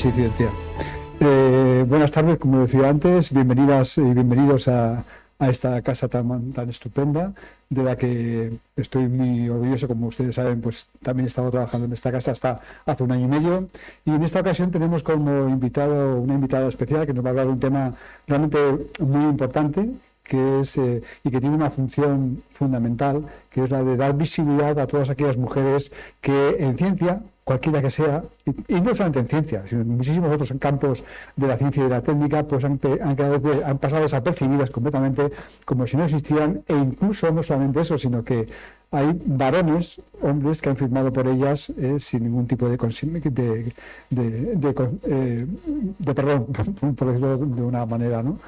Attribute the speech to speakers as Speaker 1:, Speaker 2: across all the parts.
Speaker 1: Sí, ciencia. Buenas tardes, como decía antes, bienvenidas y bienvenidos a esta casa tan estupenda, de la que estoy muy orgulloso. Como ustedes saben, pues también he estado trabajando en esta casa hasta hace 1 año y medio, y en esta ocasión tenemos como invitado una invitada especial que nos va a hablar de un tema realmente muy importante, que es y que tiene una función fundamental, que es la de dar visibilidad a todas aquellas mujeres que en ciencia, cualquiera que sea, y no solamente en ciencia, sino en muchísimos otros campos de la ciencia y de la técnica, pues han pasado desapercibidas completamente, como si no existieran, e incluso no solamente eso, sino que hay varones, hombres, que han firmado por ellas sin ningún tipo de perdón, por decirlo de una manera, ¿no?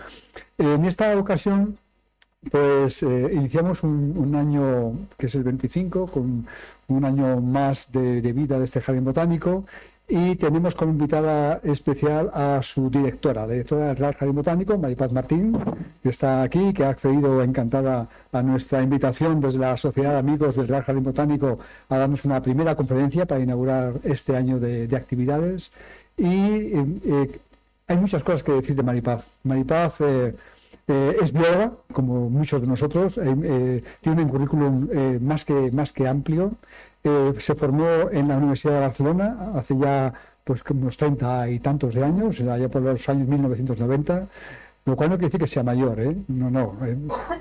Speaker 1: En esta ocasión, pues iniciamos un año que es el 25, con un año más de vida de este jardín botánico, y tenemos como invitada especial a su directora, la directora del Real Jardín Botánico, Maripaz Martín, que está aquí, que ha accedido encantada a nuestra invitación desde la Sociedad de Amigos del Real Jardín Botánico a darnos una primera conferencia para inaugurar este año de actividades. Y hay muchas cosas que decir de Maripaz. Maripaz es bióloga, como muchos de nosotros, tiene un currículum más que amplio. Se formó en la Universidad de Barcelona hace ya pues unos 30 y tantos de años, allá por los años 1990, lo cual no quiere decir que sea mayor, ¿eh? No,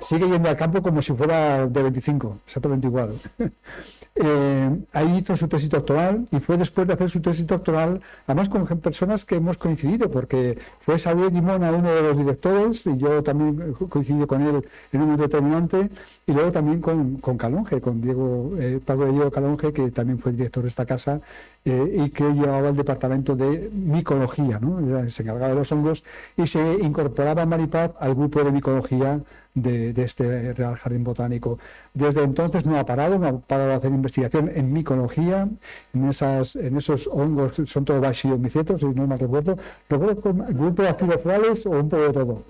Speaker 1: sigue yendo al campo como si fuera de 25, exactamente igual. Ahí hizo su tesis doctoral, y fue después de hacer su tesis doctoral, además con personas que hemos coincidido, porque fue Xavier Llimona uno de los directores, y yo también coincidí con él en un momento determinante, y luego también con Calonge, con Pablo Diego Calonge, que también fue director de esta casa, y que llevaba el departamento de micología, ¿no? Se encargaba de los hongos, y se incorporaba Maripaz al grupo de micología de este Real Jardín Botánico. Desde entonces no ha parado de hacer investigación en micología, en esos hongos, son todos bacilliomicetos, si no me recuerdo, grupo de actinoflores, o un poco de todo.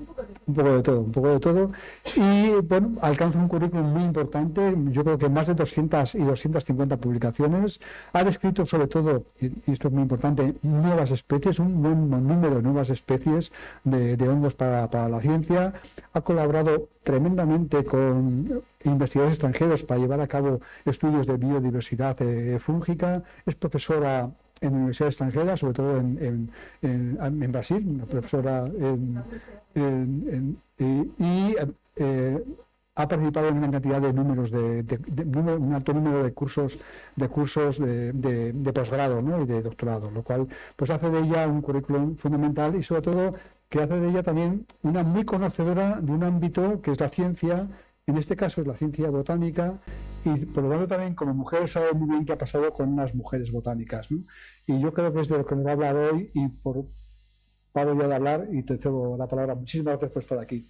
Speaker 1: Un poco de todo. Y bueno, alcanza un currículum muy importante, yo creo que más de 200 y 250 publicaciones. Ha descrito sobre todo, y esto es muy importante, nuevas especies, un buen número de nuevas especies de hongos para la ciencia. Ha colaborado tremendamente con investigadores extranjeros para llevar a cabo estudios de biodiversidad fúngica. Es profesora en universidades extranjeras, sobre todo en Brasil, una profesora ha participado en una cantidad de números un alto número de cursos de posgrado, ¿no? Y de doctorado, lo cual pues hace de ella un currículum fundamental, y sobre todo que hace de ella también una muy conocedora de un ámbito que es la ciencia. En este caso es la ciencia botánica, y por lo tanto también como mujer sabe muy bien qué ha pasado con unas mujeres botánicas, ¿no? Y yo creo que es de lo que nos va a hablar hoy, y paro ya de hablar y te cedo la palabra. Muchísimas gracias por estar aquí.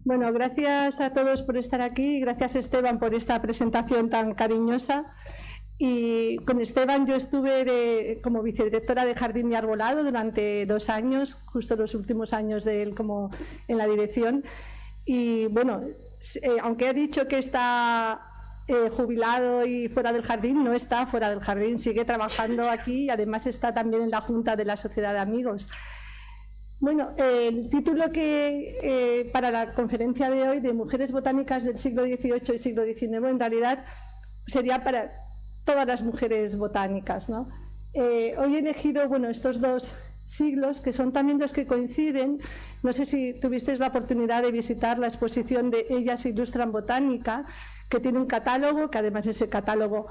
Speaker 2: Bueno, gracias a todos por estar aquí, gracias Esteban por esta presentación tan cariñosa. Y con Esteban yo estuve como vicedirectora de Jardín y Arbolado durante 2 años, justo los últimos años de él como en la dirección. Y bueno, aunque he dicho que está jubilado y fuera del jardín, no está fuera del jardín, sigue trabajando aquí, y además está también en la Junta de la Sociedad de Amigos. Bueno, el título que para la conferencia de hoy, de Mujeres Botánicas del siglo XVIII y siglo XIX, en realidad sería para todas las mujeres botánicas, ¿no? Hoy he elegido, bueno, estos 2 siglos, que son también los que coinciden. No sé si tuvisteis la oportunidad de visitar la exposición de Ellas Ilustran Botánica, que tiene un catálogo, que además ese catálogo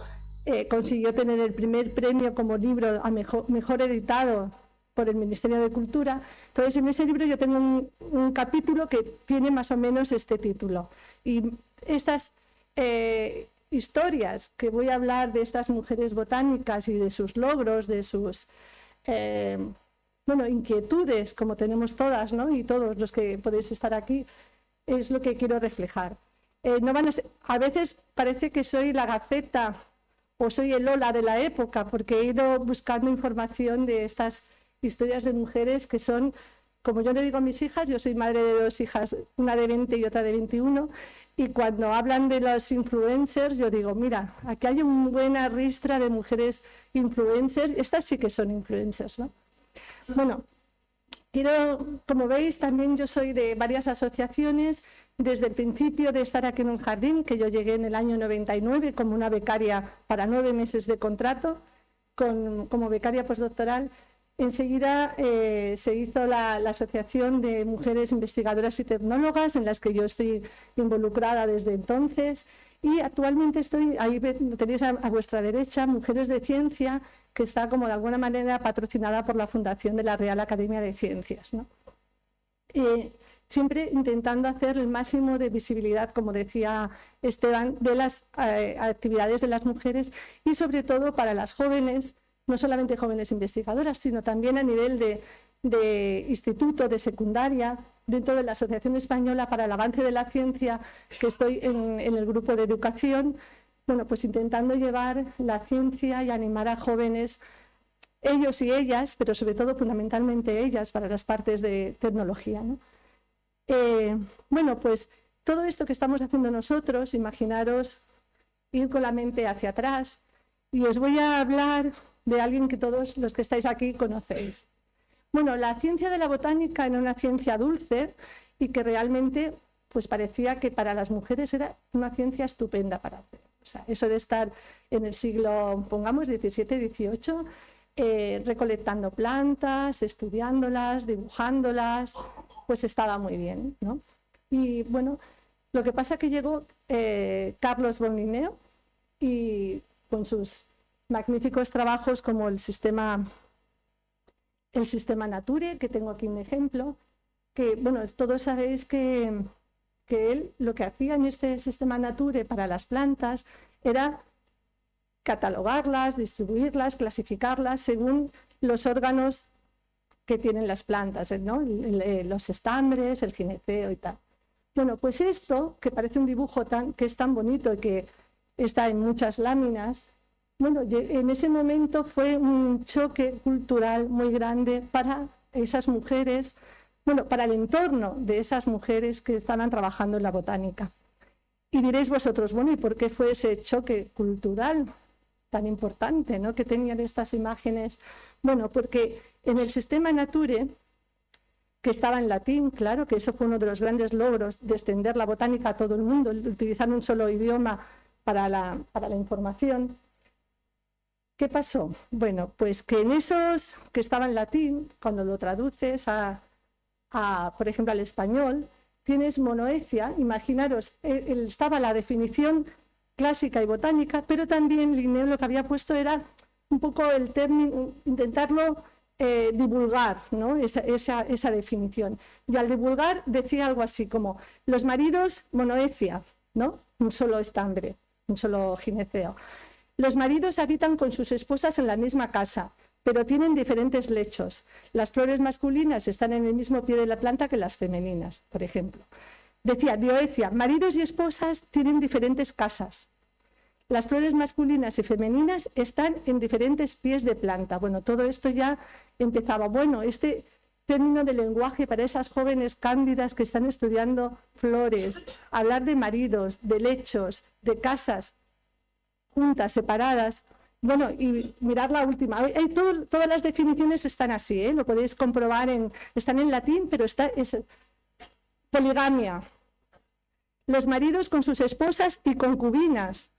Speaker 2: consiguió tener el primer premio como libro a mejor editado por el Ministerio de Cultura. Entonces, en ese libro yo tengo un capítulo que tiene más o menos este título. Y estas historias que voy a hablar de estas mujeres botánicas y de sus logros, de sus inquietudes, como tenemos todas, ¿no? Y todos los que podéis estar aquí, es lo que quiero reflejar. A veces parece que soy la Gaceta o soy el Lola de la época, porque he ido buscando información de estas historias de mujeres que son como yo le digo a mis hijas, yo soy madre de 2 hijas, una de 20 y otra de 21, y cuando hablan de los influencers, yo digo, mira, aquí hay una buena ristra de mujeres influencers, estas sí que son influencers, ¿no? Bueno, como veis, también yo soy de varias asociaciones, desde el principio de estar aquí en un jardín, que yo llegué en el año 99 como una becaria para 9 meses de contrato, como becaria postdoctoral. Enseguida se hizo la Asociación de Mujeres Investigadoras y Tecnólogas, en las que yo estoy involucrada desde entonces, y actualmente estoy, ahí tenéis a vuestra derecha, Mujeres de Ciencia, que está como de alguna manera patrocinada por la Fundación de la Real Academia de Ciencias, ¿no? Siempre intentando hacer el máximo de visibilidad, como decía Esteban, de las actividades de las mujeres y sobre todo para las jóvenes, no solamente jóvenes investigadoras, sino también a nivel de instituto, de secundaria, dentro de la Asociación Española para el Avance de la Ciencia, que estoy en el grupo de educación, bueno, pues intentando llevar la ciencia y animar a jóvenes, ellos y ellas, pero sobre todo fundamentalmente ellas, para las partes de tecnología, ¿no? Bueno, pues todo esto que estamos haciendo nosotros, imaginaros ir con la mente hacia atrás, y os voy a hablar de alguien que todos los que estáis aquí conocéis. Bueno, la ciencia de la botánica era una ciencia dulce y que realmente pues parecía que para las mujeres era una ciencia estupenda para hacer. O sea, eso de estar en el siglo, pongamos, XVII, XVIII, recolectando plantas, estudiándolas, dibujándolas, pues estaba muy bien, ¿no? Y bueno, lo que pasa es que llegó Carlos von Linneo y con sus magníficos trabajos como el sistema Nature, que tengo aquí un ejemplo, que bueno, todos sabéis que él lo que hacía en este sistema Nature para las plantas era catalogarlas, distribuirlas, clasificarlas según los órganos que tienen las plantas, ¿no? Los estambres, el gineceo y tal. Bueno, pues esto, que parece un dibujo que es tan bonito y que está en muchas láminas, bueno, en ese momento fue un choque cultural muy grande para esas mujeres, bueno, para el entorno de esas mujeres que estaban trabajando en la botánica. Y diréis vosotros, bueno, ¿y por qué fue ese choque cultural tan importante, ¿no?, que tenían estas imágenes? Bueno, porque en el sistema Nature, que estaba en latín, claro, que eso fue uno de los grandes logros de extender la botánica a todo el mundo, utilizar un solo idioma para la información. ¿Qué pasó? Bueno, pues que en esos que estaba en latín, cuando lo traduces por ejemplo, al español, tienes monoecia. Imaginaros, estaba la definición clásica y botánica, pero también Linneo lo que había puesto era un poco el término, intentarlo divulgar, ¿no?, esa definición. Y al divulgar decía algo así como, los maridos, monoecia, ¿no?, un solo estambre, un solo gineceo. Los maridos habitan con sus esposas en la misma casa, pero tienen diferentes lechos. Las flores masculinas están en el mismo pie de la planta que las femeninas, por ejemplo. Decía, dioecia, maridos y esposas tienen diferentes casas. Las flores masculinas y femeninas están en diferentes pies de planta. Bueno, todo esto ya empezaba. Bueno, este término de lenguaje para esas jóvenes cándidas que están estudiando flores, hablar de maridos, de lechos, de casas juntas, separadas. Bueno, y mirar la última. Todas las definiciones están así, ¿eh? Lo podéis comprobar, están en latín, pero es poligamia. Los maridos con sus esposas y concubinas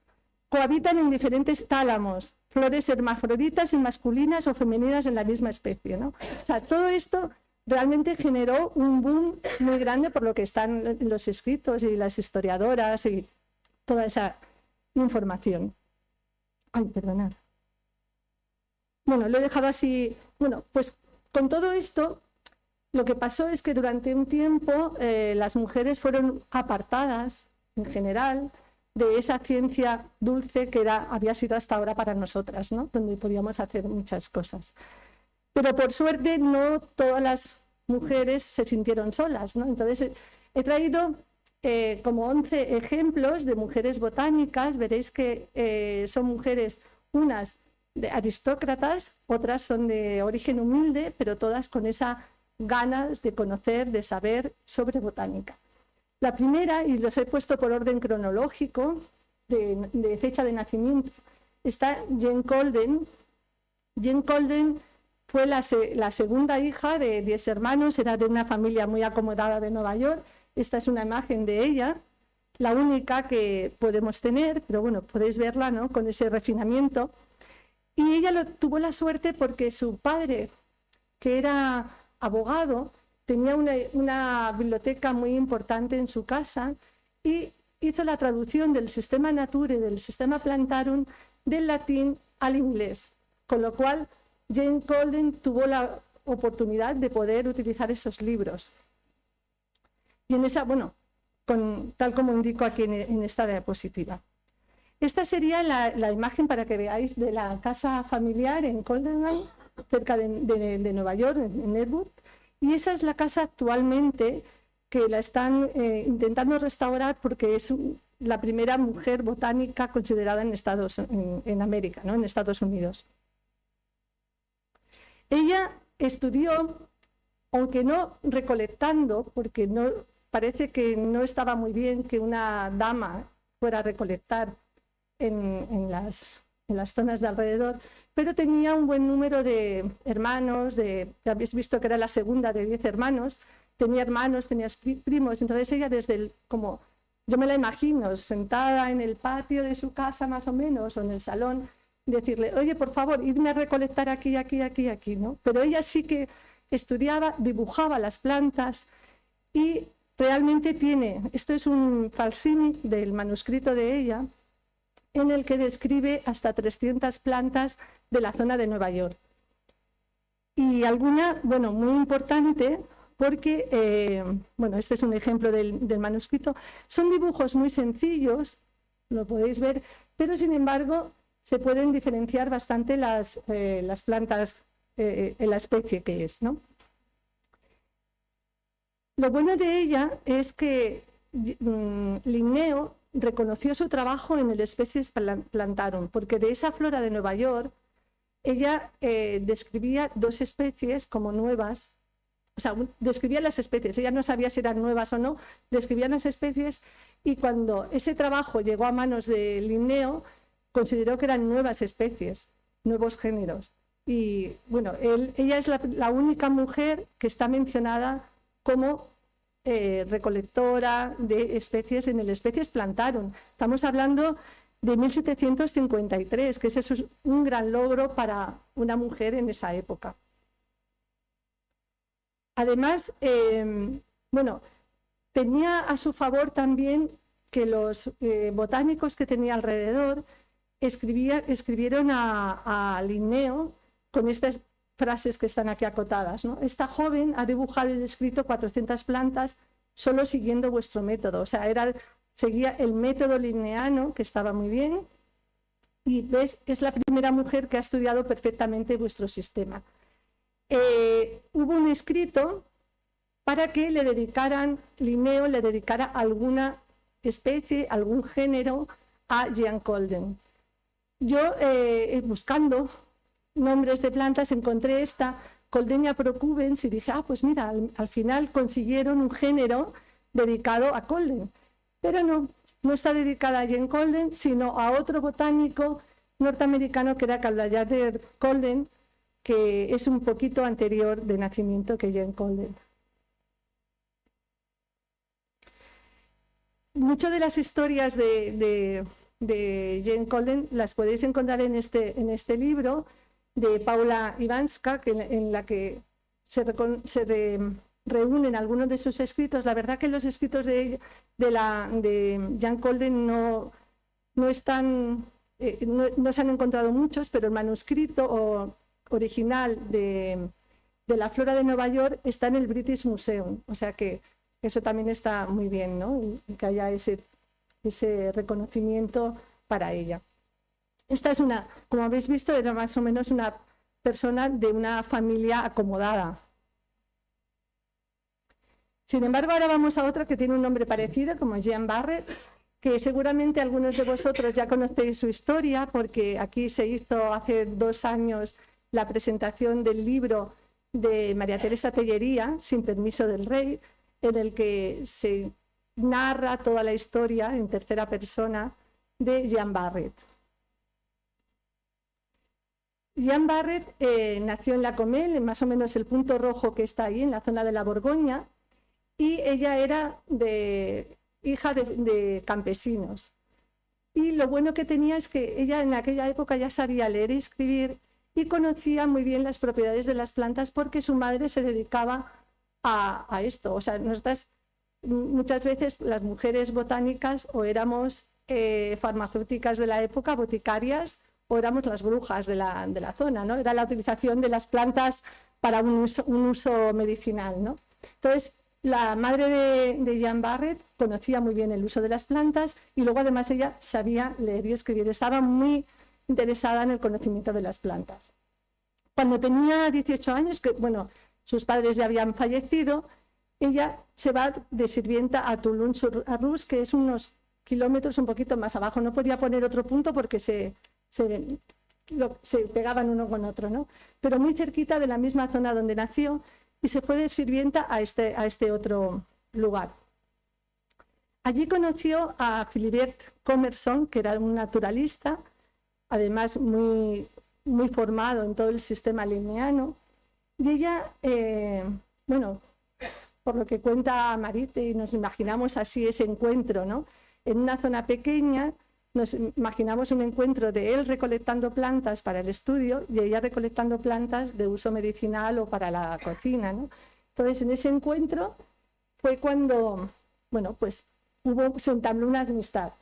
Speaker 2: cohabitan en diferentes tálamos, flores hermafroditas y masculinas o femeninas en la misma especie, ¿no? O sea, todo esto realmente generó un boom muy grande por lo que están los escritos y las historiadoras y toda esa información. Ay, perdonad. Bueno, lo he dejado así. Bueno, pues con todo esto, lo que pasó es que durante un tiempo las mujeres fueron apartadas, en general, de esa ciencia dulce que había sido hasta ahora para nosotras, ¿no?, donde podíamos hacer muchas cosas. Pero por suerte no todas las mujeres se sintieron solas, ¿no? Entonces he traído como 11 ejemplos de mujeres botánicas. Veréis que son mujeres, unas de aristócratas, otras son de origen humilde, pero todas con esa ganas de conocer, de saber sobre botánica. La primera, y los he puesto por orden cronológico, de fecha de nacimiento, está Jane Colden. Jane Colden fue la segunda hija de 10 hermanos, era de una familia muy acomodada de Nueva York. Esta es una imagen de ella, la única que podemos tener, pero bueno, podéis verla, ¿no?, con ese refinamiento. Y ella tuvo la suerte porque su padre, que era abogado, tenía una biblioteca muy importante en su casa y hizo la traducción del sistema Nature, del sistema Plantarum, del latín al inglés, con lo cual Jane Colden tuvo la oportunidad de poder utilizar esos libros. Y en esa, bueno, tal como indico aquí en esta diapositiva. Esta sería la imagen para que veáis de la casa familiar en Coldenham, cerca de Nueva York, en Edward. Y esa es la casa actualmente que la están intentando restaurar porque es la primera mujer botánica considerada en América, ¿no?, en Estados Unidos. Ella estudió, aunque no recolectando, porque parece que no estaba muy bien que una dama fuera a recolectar en las zonas de alrededor, pero tenía un buen número de hermanos, ya habéis visto que era la segunda de 10 hermanos, tenía hermanos, tenía primos, entonces ella como yo me la imagino, sentada en el patio de su casa más o menos, o en el salón, decirle, oye, por favor, idme a recolectar aquí, aquí, aquí, aquí, ¿no? Pero ella sí que estudiaba, dibujaba las plantas y realmente esto es un falsímic del manuscrito de ella, en el que describe hasta 300 plantas de la zona de Nueva York. Y alguna, bueno, muy importante, porque, bueno, este es un ejemplo del manuscrito, son dibujos muy sencillos, lo podéis ver, pero sin embargo se pueden diferenciar bastante las plantas en la especie que es, ¿no? Lo bueno de ella es que Linneo reconoció su trabajo en el Species Plantarum, porque de esa flora de Nueva York, ella describía 2 especies como nuevas, o sea, describía las especies, ella no sabía si eran nuevas o no, describía las especies, y cuando ese trabajo llegó a manos de Linneo, consideró que eran nuevas especies, nuevos géneros. Y bueno, ella es la única mujer que está mencionada como recolectora de especies en el Species Plantarum. Estamos hablando de 1753, que ese es un gran logro para una mujer en esa época. Además, bueno, tenía a su favor también que los botánicos que tenía alrededor escribieron a Linneo con estas frases que están aquí acotadas, ¿no? Esta joven ha dibujado y descrito 400 plantas solo siguiendo vuestro método. O sea, seguía el método linneano, que estaba muy bien, y ves, es la primera mujer que ha estudiado perfectamente vuestro sistema. Hubo un escrito para que Linneo le dedicara alguna especie, algún género a Jane Colden. Yo, buscando nombres de plantas, encontré esta, Coldenia procubens, y dije, pues mira, al final consiguieron un género dedicado a Colden. Pero no está dedicada a Jane Colden, sino a otro botánico norteamericano que era Cadwallader Colden, que es un poquito anterior de nacimiento que Jane Colden. Muchas de las historias de Jane Colden las podéis encontrar en este libro de Paula Iwanska, en la que se reúnen algunos de sus escritos. La verdad que los escritos de Jane Colden no se han encontrado muchos, pero el manuscrito original de la flora de Nueva York está en el British Museum, o sea que eso también está muy bien, ¿no? Y que haya ese reconocimiento para ella. Esta es como habéis visto, era más o menos una persona de una familia acomodada. Sin embargo, ahora vamos a otra que tiene un nombre parecido, como Jean Barrett, que seguramente algunos de vosotros ya conocéis su historia, porque aquí se hizo hace 2 años la presentación del libro de María Teresa Tellería, Sin permiso del rey, en el que se narra toda la historia en tercera persona de Jean Barret. Jean Barret nació en La Comel, más o menos el punto rojo que está ahí, en la zona de la Borgoña, y ella era hija de campesinos. Y lo bueno que tenía es que ella en aquella época ya sabía leer y escribir y conocía muy bien las propiedades de las plantas porque su madre se dedicaba a esto. O sea, muchas veces las mujeres botánicas o éramos farmacéuticas de la época, boticarias, o éramos las brujas de la zona, ¿no? Era la utilización de las plantas para un uso medicinal, ¿no? Entonces, la madre de Jean Barret conocía muy bien el uso de las plantas y luego además ella sabía leer y escribir, estaba muy interesada en el conocimiento de las plantas. Cuando tenía 18 años, que bueno, sus padres ya habían fallecido, ella se va de sirvienta a Toulon-sur-Arrouz, que es unos kilómetros un poquito más abajo. No podía poner otro punto porque se pegaban uno con otro, ¿no? Pero muy cerquita de la misma zona donde nació, y se fue de sirvienta a este otro lugar. Allí conoció a Philibert Commerson, que era un naturalista, además muy, muy formado en todo el sistema linneano, y ella, bueno, por lo que cuenta Marite, y nos imaginamos así ese encuentro, ¿no? En una zona pequeña, nos imaginamos un encuentro de él recolectando plantas para el estudio y ella recolectando plantas de uso medicinal o para la cocina, ¿no? Entonces, en ese encuentro fue cuando, bueno, pues se entabló una amistad.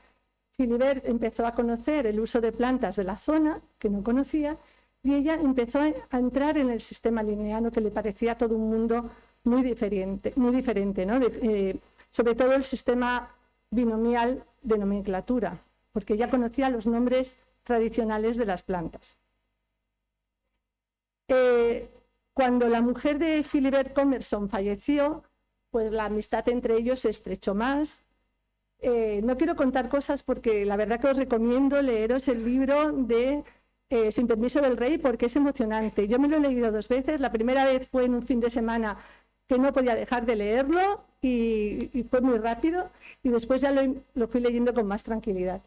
Speaker 2: Philibert empezó a conocer el uso de plantas de la zona, que no conocía, y ella empezó a entrar en el sistema linneano, que le parecía todo un mundo muy diferente, ¿no? Sobre todo el sistema binomial de nomenclatura, porque ella conocía los nombres tradicionales de las plantas. Cuando la mujer de Philibert Commerson falleció, pues la amistad entre ellos se estrechó más. No quiero contar cosas porque la verdad que os recomiendo leeros el libro de Sin permiso del rey porque es emocionante. Yo me lo he leído 2 veces. La primera vez fue en un fin de semana que no podía dejar de leerlo y fue muy rápido, y después ya lo fui leyendo con más tranquilidad.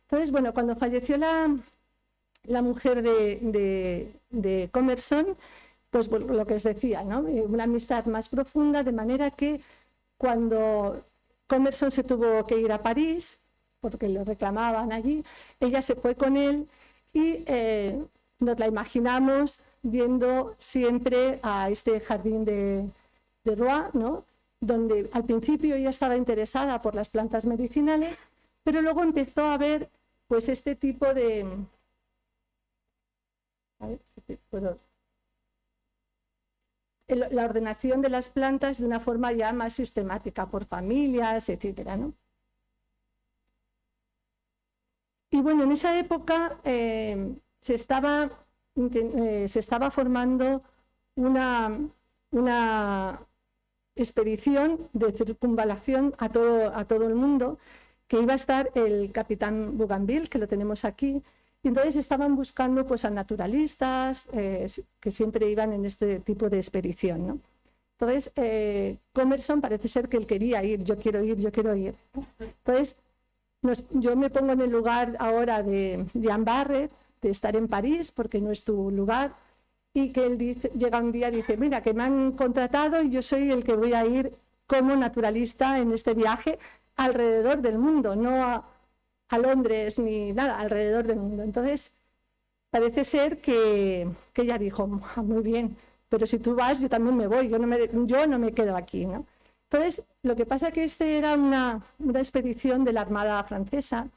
Speaker 2: Entonces, bueno, cuando falleció la mujer de Commerson, pues bueno, lo que os decía, ¿no? Una amistad más profunda, de manera que cuando Commerson se tuvo que ir a París, porque lo reclamaban allí, ella se fue con él y nos la imaginamos viendo siempre a este jardín de Rouen, ¿no? Donde al principio ella estaba interesada por las plantas medicinales, pero luego empezó a ver pues este tipo de... A ver si puedo... La ordenación de las plantas de una forma ya más sistemática, por familias, etcétera, ¿no? Y bueno, en esa época se estaba formando una expedición de circunvalación a todo el mundo, que iba a estar el capitán Bougainville, que lo tenemos aquí, y entonces estaban buscando pues, a naturalistas que siempre iban en este tipo de expedición, ¿no? Entonces, Commerson parece ser que él quería ir, yo quiero ir, yo quiero ir, ¿no? Entonces, yo me pongo en el lugar ahora de Jean Barret, de estar en París, porque no es tu lugar, y que él llega un día y dice, mira, que me han contratado y yo soy el que voy a ir como naturalista en este viaje alrededor del mundo, no a Londres ni nada, alrededor del mundo. Entonces, parece ser que ella dijo, muy bien, pero si tú vas, yo también me voy, yo no me quedo aquí, ¿no? Entonces, lo que pasa es que era una expedición de la Armada francesa,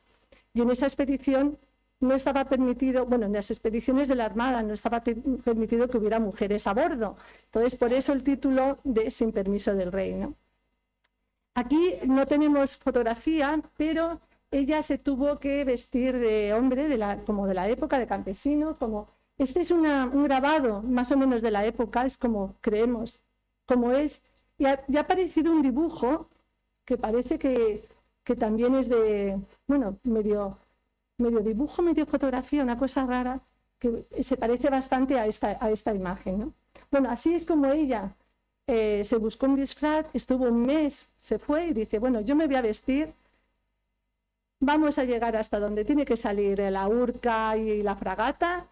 Speaker 2: y en esa expedición no estaba permitido, bueno, en las expediciones de la Armada no estaba permitido que hubiera mujeres a bordo. Entonces, por eso el título de Sin permiso del rey, ¿no? Aquí no tenemos fotografía, pero ella se tuvo que vestir de hombre, como de la época, de campesino, como... Este es un grabado más o menos de la época, es como creemos, como es. Y ha aparecido un dibujo que parece que también es de, bueno, medio dibujo, medio fotografía, una cosa rara, que se parece bastante a esta imagen, ¿no? Bueno, así es como ella se buscó un disfraz, estuvo un mes, se fue y dice, bueno, yo me voy a vestir, vamos a llegar hasta donde tiene que salir la Urca y la fragata,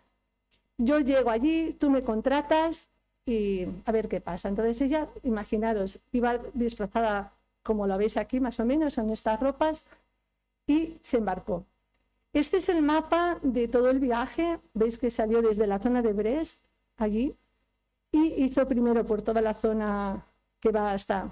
Speaker 2: yo llego allí, tú me contratas y a ver qué pasa. Entonces ella, imaginaros, iba disfrazada como lo veis aquí más o menos, en estas ropas, y se embarcó. Este es el mapa de todo el viaje, veis que salió desde la zona de Brest, allí, y hizo primero por toda la zona que va hasta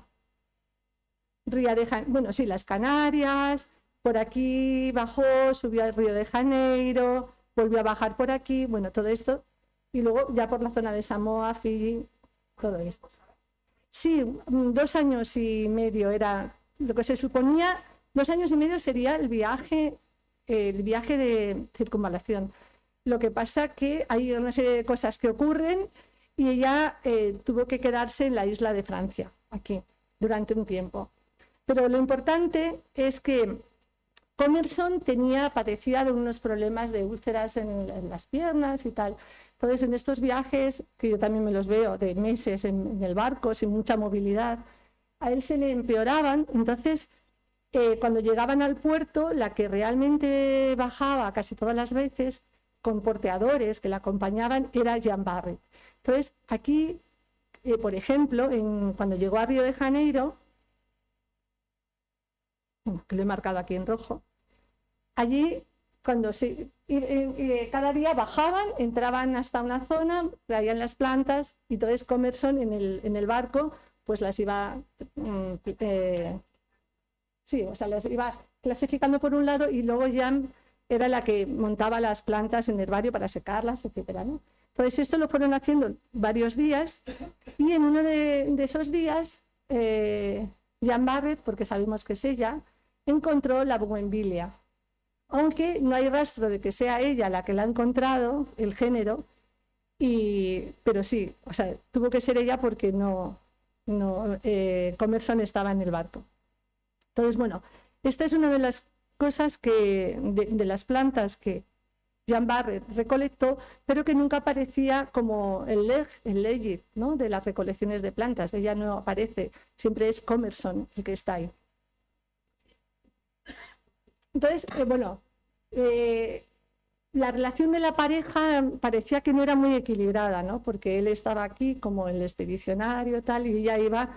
Speaker 2: Río de Janeiro, bueno, sí, las Canarias, por aquí bajó, subió al Río de Janeiro, volvió a bajar por aquí, bueno, todo esto, y luego ya por la zona de Samoa, Fiji, todo esto. Sí, 2 años y medio era lo que se suponía, 2 años y medio sería el viaje de circunvalación. Lo que pasa que hay una serie de cosas que ocurren y ella tuvo que quedarse en la isla de Francia, aquí, durante un tiempo. Pero lo importante es que Commerson padecía de unos problemas de úlceras en las piernas y tal. Entonces, en estos viajes, que yo también me los veo de meses en el barco, sin mucha movilidad, a él se le empeoraban. Entonces, cuando llegaban al puerto, la que realmente bajaba casi todas las veces, con porteadores que la acompañaban, era Jean Barret. Entonces, aquí, por ejemplo, cuando llegó a Río de Janeiro, que lo he marcado aquí en rojo, allí, cuando cada día bajaban, entraban hasta una zona, traían las plantas, y entonces Commerson en el barco pues las iba, las iba clasificando por un lado, y luego Jean era la que montaba las plantas en el herbario para secarlas, etcétera, ¿no? Entonces esto lo fueron haciendo varios días, y en uno de esos días, Jean Barret, porque sabemos que es ella, encontró la bougainvillea. Aunque no hay rastro de que sea ella la que la ha encontrado, el género, pero sí, o sea, tuvo que ser ella porque Commerson estaba en el barco. Entonces, bueno, esta es una de las cosas de las plantas que Jean Barret recolectó, pero que nunca aparecía como el legit, ¿no?, de las recolecciones de plantas. Ella no aparece, siempre es Commerson el que está ahí. Entonces, la relación de la pareja parecía que no era muy equilibrada, ¿no? Porque él estaba aquí como el expedicionario tal, y ella iba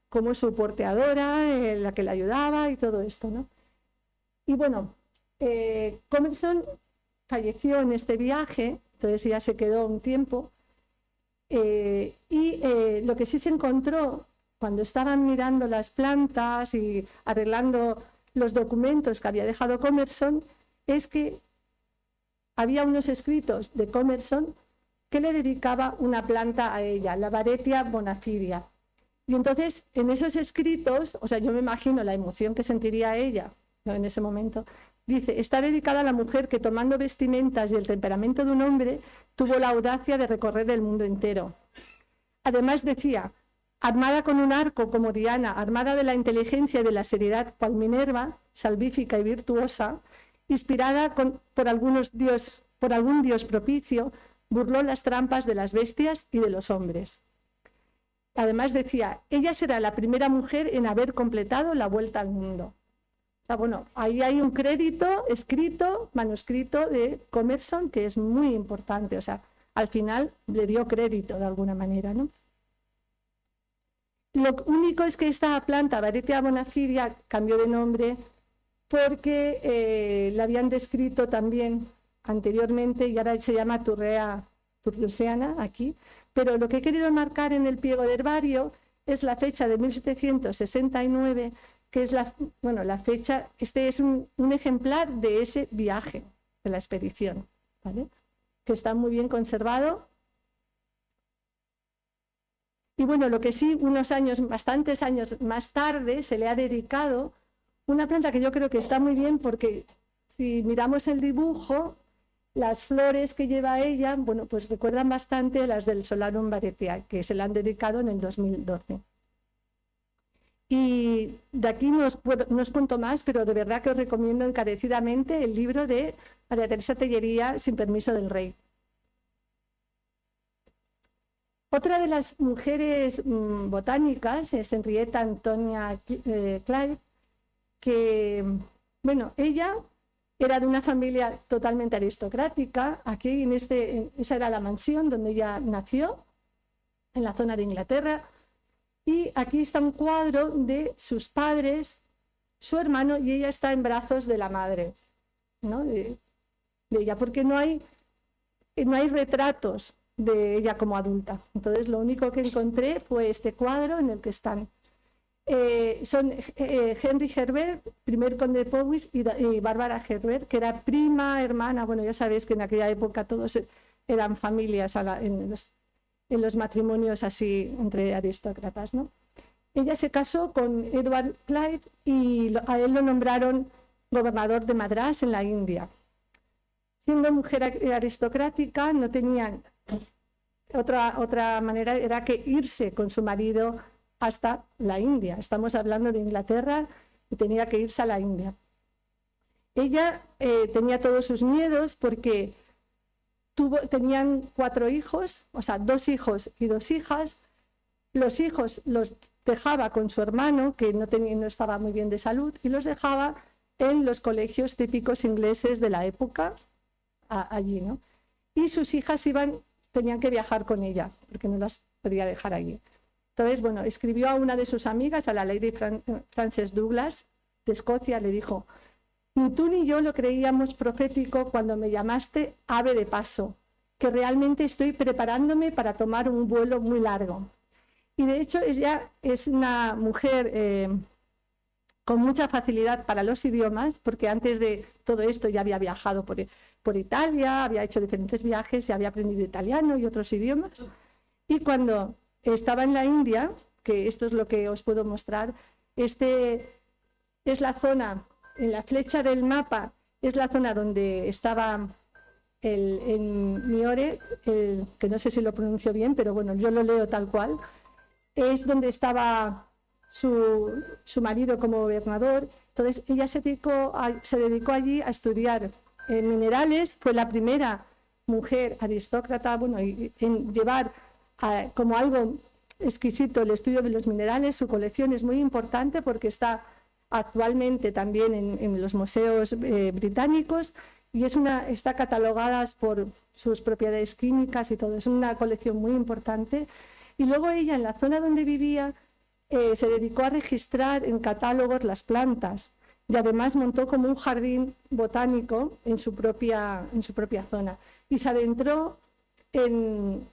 Speaker 2: como su porteadora, la que le ayudaba y todo esto, ¿no? Y bueno, Commerson falleció en este viaje, entonces ella se quedó un tiempo, y lo que sí se encontró cuando estaban mirando las plantas y arreglando los documentos que había dejado Commerson, es que había unos escritos de Commerson que le dedicaba una planta a ella, la Varetia bonafidia. Y entonces, en esos escritos, o sea, yo me imagino la emoción que sentiría ella, ¿no?, en ese momento, dice, está dedicada a la mujer que, tomando vestimentas y el temperamento de un hombre, tuvo la audacia de recorrer el mundo entero. Además decía, armada con un arco como Diana, armada de la inteligencia y de la seriedad cual Minerva, salvífica y virtuosa, inspirada por algún dios propicio, burló las trampas de las bestias y de los hombres. Además decía, ella será la primera mujer en haber completado la vuelta al mundo. O sea, bueno, ahí hay un crédito escrito, manuscrito de Commerson, que es muy importante. O sea, al final le dio crédito de alguna manera, ¿no? Lo único es que esta planta, Varetia bonafidia, cambió de nombre porque la habían descrito también anteriormente y ahora se llama Turrea turlusiana aquí, pero lo que he querido marcar en el pliego de herbario es la fecha de 1769, que es la fecha, este es un ejemplar de ese viaje, de la expedición, ¿vale?, que está muy bien conservado. Y bueno, lo que sí, bastantes años más tarde, se le ha dedicado una planta que yo creo que está muy bien, porque si miramos el dibujo, las flores que lleva ella, bueno, pues recuerdan bastante a las del Solarium Varetia, que se le han dedicado en el 2012. Y de aquí no os cuento más, pero de verdad que os recomiendo encarecidamente el libro de María Teresa Tellería, Sin permiso del rey. Otra de las mujeres botánicas es Henrietta Antonia Clive, que, bueno, ella era de una familia totalmente aristocrática. Aquí, esa era la mansión donde ella nació, en la zona de Inglaterra. Y aquí está un cuadro de sus padres, su hermano, y ella está en brazos de la madre, ¿no? de ella, porque no hay retratos de ella como adulta. Entonces lo único que encontré fue este cuadro en el que están. Son Henry Herbert, primer conde de Powys, y Bárbara Herbert, que era prima, hermana. Bueno, ya sabéis que en aquella época todos eran familias en los matrimonios así entre aristócratas, ¿no? Ella se casó con Edward Clive y a él lo nombraron gobernador de Madrás, en la India. Siendo mujer aristocrática, no tenían otra manera, era que irse con su marido hasta la India. Estamos hablando de Inglaterra y tenía que irse a la India. Ella tenía todos sus miedos porque tenían 4 hijos, o sea, 2 hijos y 2 hijas. Los hijos los dejaba con su hermano, que no estaba muy bien de salud, y los dejaba en los colegios típicos ingleses de la época, allí, ¿no? Y sus hijas tenían que viajar con ella, porque no las podía dejar allí. Entonces, bueno, escribió a una de sus amigas, a la Lady Frances Douglas, de Escocia, le dijo: ni tú ni yo lo creíamos profético cuando me llamaste ave de paso, que realmente estoy preparándome para tomar un vuelo muy largo. Y de hecho ella es una mujer con mucha facilidad para los idiomas, porque antes de todo esto ya había viajado por Italia, había hecho diferentes viajes y había aprendido italiano y otros idiomas. Y cuando estaba en la India, que esto es lo que os puedo mostrar, es la zona, en la flecha del mapa, es la zona donde estaba en Miore, que no sé si lo pronuncio bien, pero bueno, yo lo leo tal cual, es donde estaba su marido como gobernador. Entonces ella se dedicó allí a estudiar minerales, fue la primera mujer aristócrata, bueno, en llevar como algo exquisito el estudio de los minerales. Su colección es muy importante porque está actualmente también en los museos británicos y está catalogada por sus propiedades químicas y todo. Es una colección muy importante. Y luego ella, en la zona donde vivía, se dedicó a registrar en catálogos las plantas y además montó como un jardín botánico en su propia zona. Y se adentró en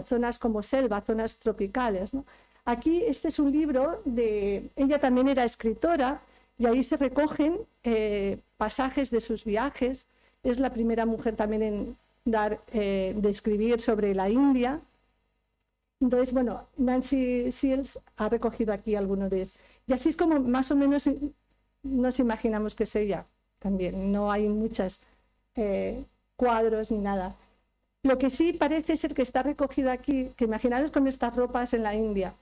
Speaker 2: zonas como selva, zonas tropicales, ¿no? Aquí este es un libro ella también era escritora y ahí se recogen pasajes de sus viajes. Es la primera mujer también en de escribir sobre la India. Entonces, bueno, Nancy Shields ha recogido aquí algunos de ellos. Y así es como más o menos nos imaginamos que es ella también. No hay muchos cuadros ni nada. Lo que sí parece ser que está recogido aquí, que imaginaros con estas ropas en la India,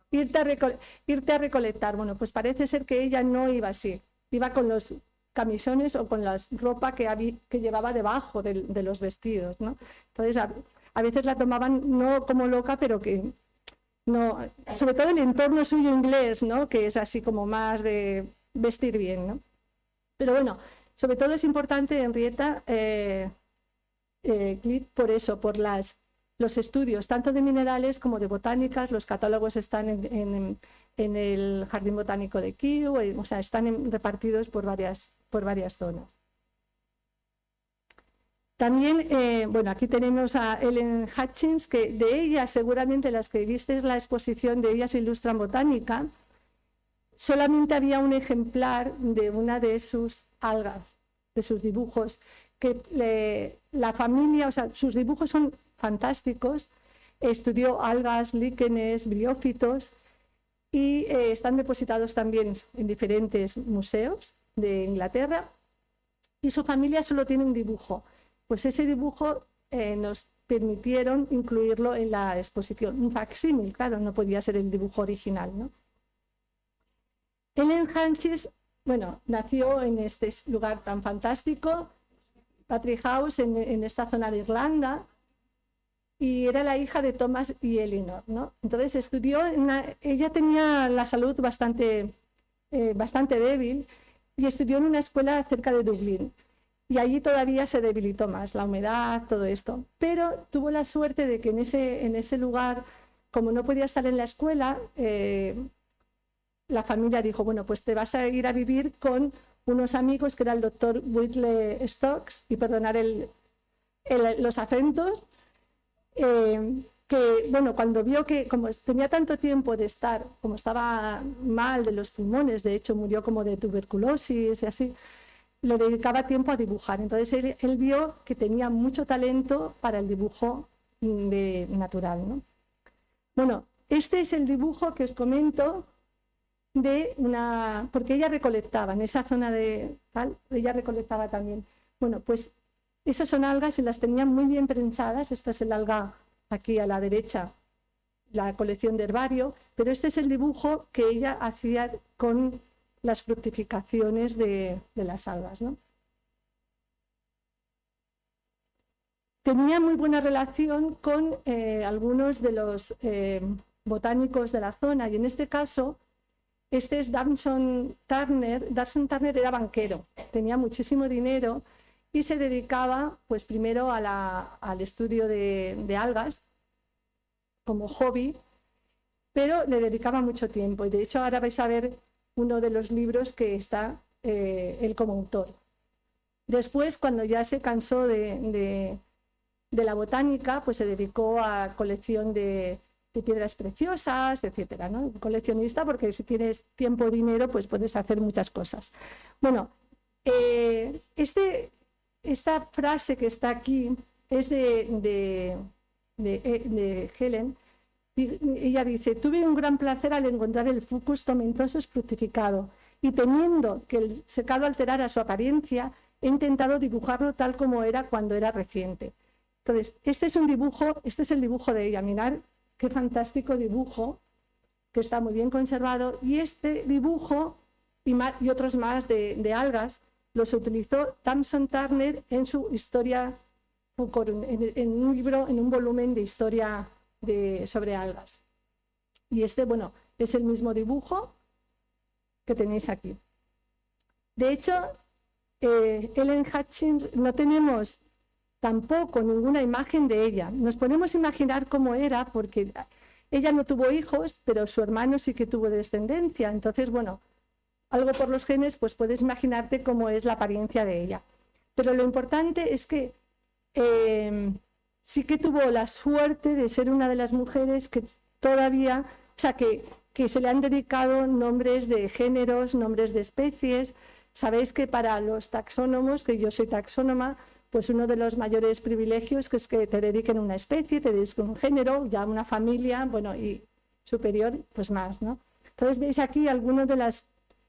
Speaker 2: irte a recolectar. Bueno, pues parece ser que ella no iba así, iba con los camisones o con la ropa que llevaba debajo de los vestidos, ¿no? Entonces, a veces la tomaban no como loca, pero que no, sobre todo el entorno suyo inglés, ¿no? Que es así como más de vestir bien, ¿no? Pero bueno, sobre todo es importante Henrietta por eso, por los estudios tanto de minerales como de botánicas. Los catálogos están en el Jardín Botánico de Kew, o sea, están repartidos por varias zonas. También, bueno, aquí tenemos a Ellen Hutchins, que de ella seguramente las que visteis la exposición de Ellas Ilustran Botánica, solamente había un ejemplar de una de sus algas, de sus dibujos, que la familia, o sea, sus dibujos son fantásticos. Estudió algas, líquenes, briófitos y están depositados también en diferentes museos de Inglaterra. Y su familia solo tiene un dibujo. Pues ese dibujo nos permitieron incluirlo en la exposición. Un facsímil, claro, no podía ser el dibujo original, ¿no? Ellen Hutchins, bueno, nació en este lugar tan fantástico, Patrick House, en esta zona de Irlanda. y era la hija de Thomas y Eleanor, ¿no? Entonces estudió, ella tenía la salud bastante débil y estudió en una escuela cerca de Dublín. Y allí todavía se debilitó más, la humedad, todo esto. Pero tuvo la suerte de que en ese lugar, como no podía estar en la escuela, la familia dijo, bueno, pues te vas a ir a vivir con unos amigos, que era el doctor Whitley Stokes, y perdonar los acentos, que, bueno, cuando vio que como tenía tanto tiempo de estar, como estaba mal de los pulmones, de hecho murió como de tuberculosis y así, le dedicaba tiempo a dibujar. Entonces él vio que tenía mucho talento para el dibujo natural, ¿no? Bueno, este es el dibujo que os comento porque ella recolectaba en esa zona de tal, ella recolectaba también. Bueno, pues esas son algas y las tenía muy bien prensadas. Esta es el alga aquí a la derecha, la colección de herbario, pero este es el dibujo que ella hacía con las fructificaciones de las algas, ¿no? Tenía muy buena relación con algunos de los botánicos de la zona, y en este caso, este es Darson Turner. Darson Turner era banquero, tenía muchísimo dinero y se dedicaba, pues primero al estudio de algas como hobby, pero le dedicaba mucho tiempo, y de hecho ahora vais a ver uno de los libros que está él como autor. Después, cuando ya se cansó de la botánica, pues se dedicó a colección de piedras preciosas, etcétera, ¿no? Coleccionista, porque si tienes tiempo o dinero, pues puedes hacer muchas cosas. Bueno, esta frase que está aquí es de Helen. Ella dice: tuve un gran placer al encontrar el Fucus tomentosus fructificado, y temiendo que el secado alterara su apariencia, he intentado dibujarlo tal como era cuando era reciente. Entonces, este es el dibujo de ella. Mirad qué fantástico dibujo, que está muy bien conservado, y este dibujo y otros más de algas los utilizó Darson Turner en su historia, en un libro, en un volumen de historia sobre algas. Y este, bueno, es el mismo dibujo que tenéis aquí. De hecho, Ellen Hutchins, no tenemos tampoco ninguna imagen de ella. Nos podemos imaginar cómo era, porque ella no tuvo hijos, pero su hermano sí que tuvo descendencia. Entonces, bueno, algo por los genes, pues puedes imaginarte cómo es la apariencia de ella. Pero lo importante es que sí que tuvo la suerte de ser una de las mujeres que todavía, o sea, que se le han dedicado nombres de géneros, nombres de especies. Sabéis que para los taxónomos, que yo soy taxónoma, pues uno de los mayores privilegios es que te dediquen a una especie, te dediquen a un género, ya una familia, bueno, y superior, pues más, ¿no? Entonces veis aquí algunos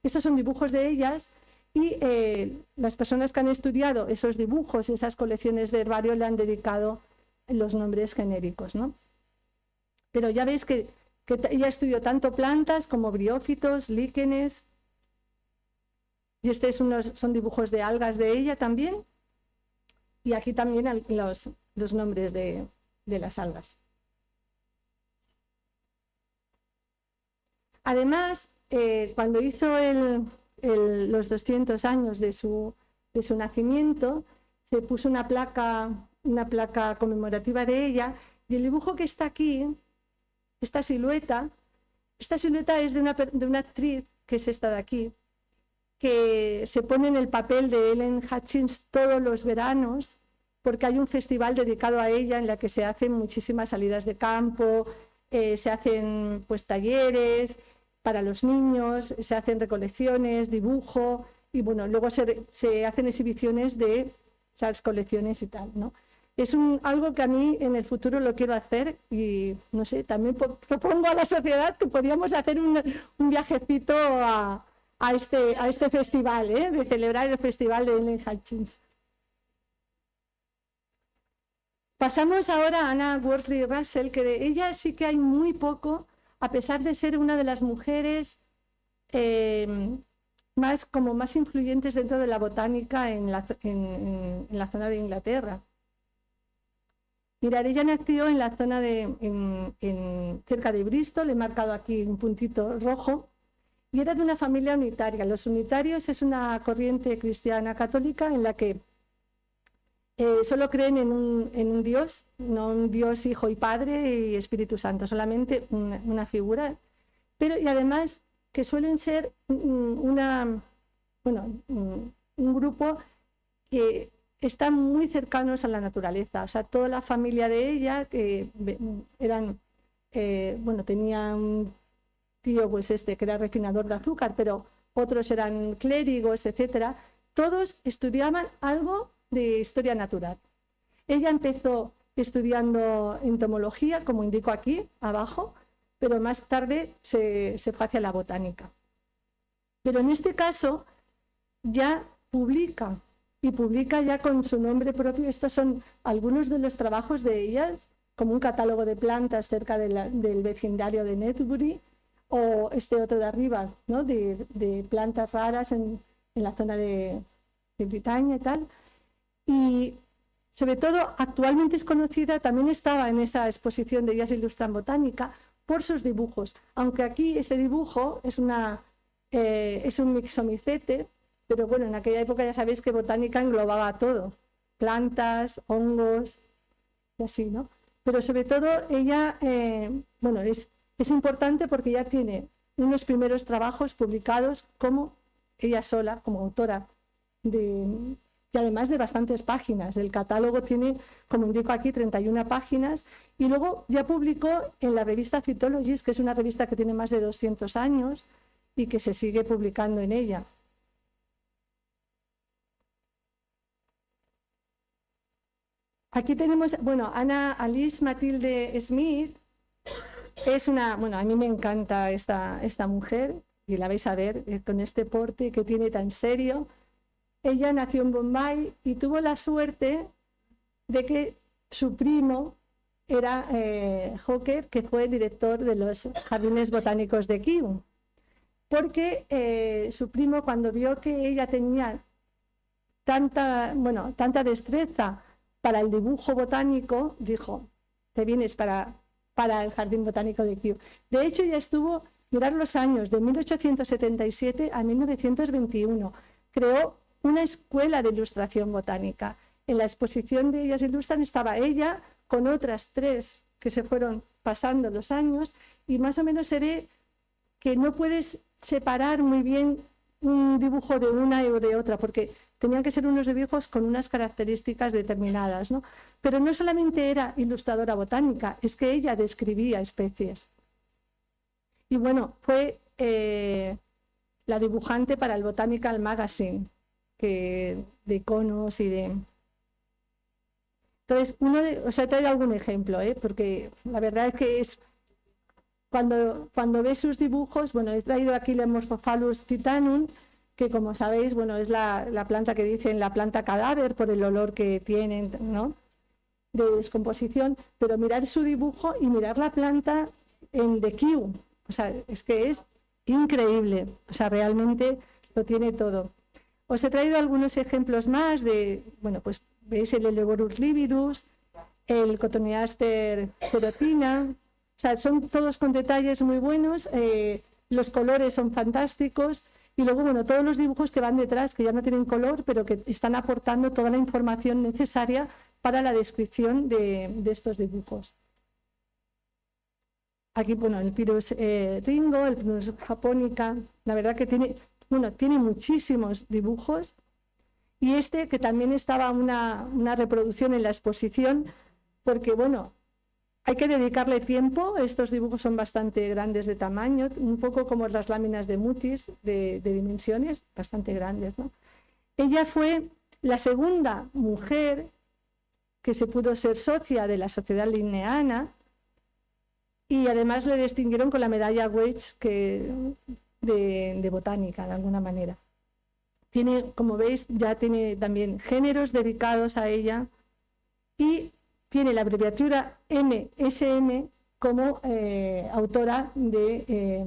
Speaker 2: estos son dibujos de ellas, y las personas que han estudiado esos dibujos y esas colecciones de herbario le han dedicado los nombres genéricos, ¿no? Pero ya veis que ella estudió tanto plantas como briófitos, líquenes, y son dibujos de algas de ella también, y aquí también los nombres de las algas. Además, cuando hizo los 200 años de su nacimiento, se puso una placa conmemorativa de ella, y el dibujo que está aquí, esta silueta es de una actriz, que es esta de aquí, que se pone en el papel de Ellen Hutchins todos los veranos, porque hay un festival dedicado a ella en la que se hacen muchísimas salidas de campo, se hacen pues talleres para los niños, se hacen recolecciones, dibujo, y bueno, luego se hacen exhibiciones de esas colecciones y tal, ¿no? Es algo que a mí en el futuro lo quiero hacer, y no sé, también propongo a la sociedad que podríamos hacer un viajecito a este festival, de celebrar el festival de Ellen Hutchins. Pasamos ahora a Anna Worsley Russell, que de ella sí que hay muy poco, a pesar de ser una de las mujeres más influyentes dentro de la botánica en la zona de Inglaterra. Mirar, ella nació en la zona cerca de Bristol, he marcado aquí un puntito rojo, y era de una familia unitaria. Los unitarios es una corriente cristiana católica en la que solo creen en un Dios, no un Dios Hijo y Padre y Espíritu Santo, solamente una figura, pero y además que suelen ser un grupo que están muy cercanos a la naturaleza. O sea, toda la familia de ella, que tenía un tío que era refinador de azúcar, pero otros eran clérigos, etcétera. Todos estudiaban algo de historia natural. Ella empezó estudiando entomología, como indico aquí abajo, pero más tarde se fue hacia la botánica. Pero en este caso ya publica ya con su nombre propio. Estos son algunos de los trabajos de ellas, como un catálogo de plantas cerca del vecindario de Netbury, o este otro de arriba, ¿no? de plantas raras en la zona de Bretaña y tal. Y sobre todo actualmente es conocida, también estaba en esa exposición de Ellas Ilustran Botánica, por sus dibujos, aunque aquí este dibujo es un mixomicete, pero bueno, en aquella época ya sabéis que botánica englobaba todo, plantas, hongos y así, ¿no? Pero sobre todo ella, es importante porque ya tiene unos primeros trabajos publicados como ella sola, como autora, y además de bastantes páginas. El catálogo tiene, como indico aquí, 31 páginas, y luego ya publicó en la revista Phytologist, que es una revista que tiene más de 200 años y que se sigue publicando en ella. Aquí tenemos, Ana Alice Matilde Smith, es a mí me encanta esta mujer, y la vais a ver con este porte que tiene tan serio. Ella nació en Bombay y tuvo la suerte de que su primo era Hooker, que fue director de los Jardines Botánicos de Kew, porque su primo, cuando vio que ella tenía tanta destreza para el dibujo botánico, dijo: te vienes para el Jardín Botánico de Kew. De hecho, ella estuvo, mirad los años, de 1877 a 1921, creó una escuela de ilustración botánica. En la exposición de Ellas Ilustran estaba ella con otras 3 que se fueron pasando los años, y más o menos se ve que no puedes separar muy bien un dibujo de una o de otra, porque tenían que ser unos dibujos con unas características determinadas, ¿no? Pero no solamente era ilustradora botánica, es que ella describía especies. Y bueno, fue la dibujante para el Botanical Magazine, de conos y de... Entonces, he traído algún ejemplo, porque la verdad es que es... Cuando ves sus dibujos, he traído aquí la Morphophallus titanum, que como sabéis, es la planta que dicen la planta cadáver por el olor que tienen, ¿no?, de descomposición, pero mirar su dibujo y mirar la planta en The Kew, es que es increíble, realmente lo tiene todo. Os he traído algunos ejemplos más de, veis el Eleborus lividus, el Cotoneaster serotina, son todos con detalles muy buenos, los colores son fantásticos, y luego, todos los dibujos que van detrás, que ya no tienen color, pero que están aportando toda la información necesaria para la descripción de estos dibujos. Aquí, el Pyrus ringo, el Pyrus japonica, la verdad que tiene muchísimos dibujos, y que también estaba una reproducción en la exposición, porque, hay que dedicarle tiempo. Estos dibujos son bastante grandes de tamaño, un poco como las láminas de Mutis, de dimensiones bastante grandes, ¿no? Ella fue la segunda mujer que se pudo ser socia de la Sociedad Linneana, y además le distinguieron con la medalla Weitz de botánica, de alguna manera. Tiene, como veis, ya tiene también géneros dedicados a ella, y tiene la abreviatura MSM como autora de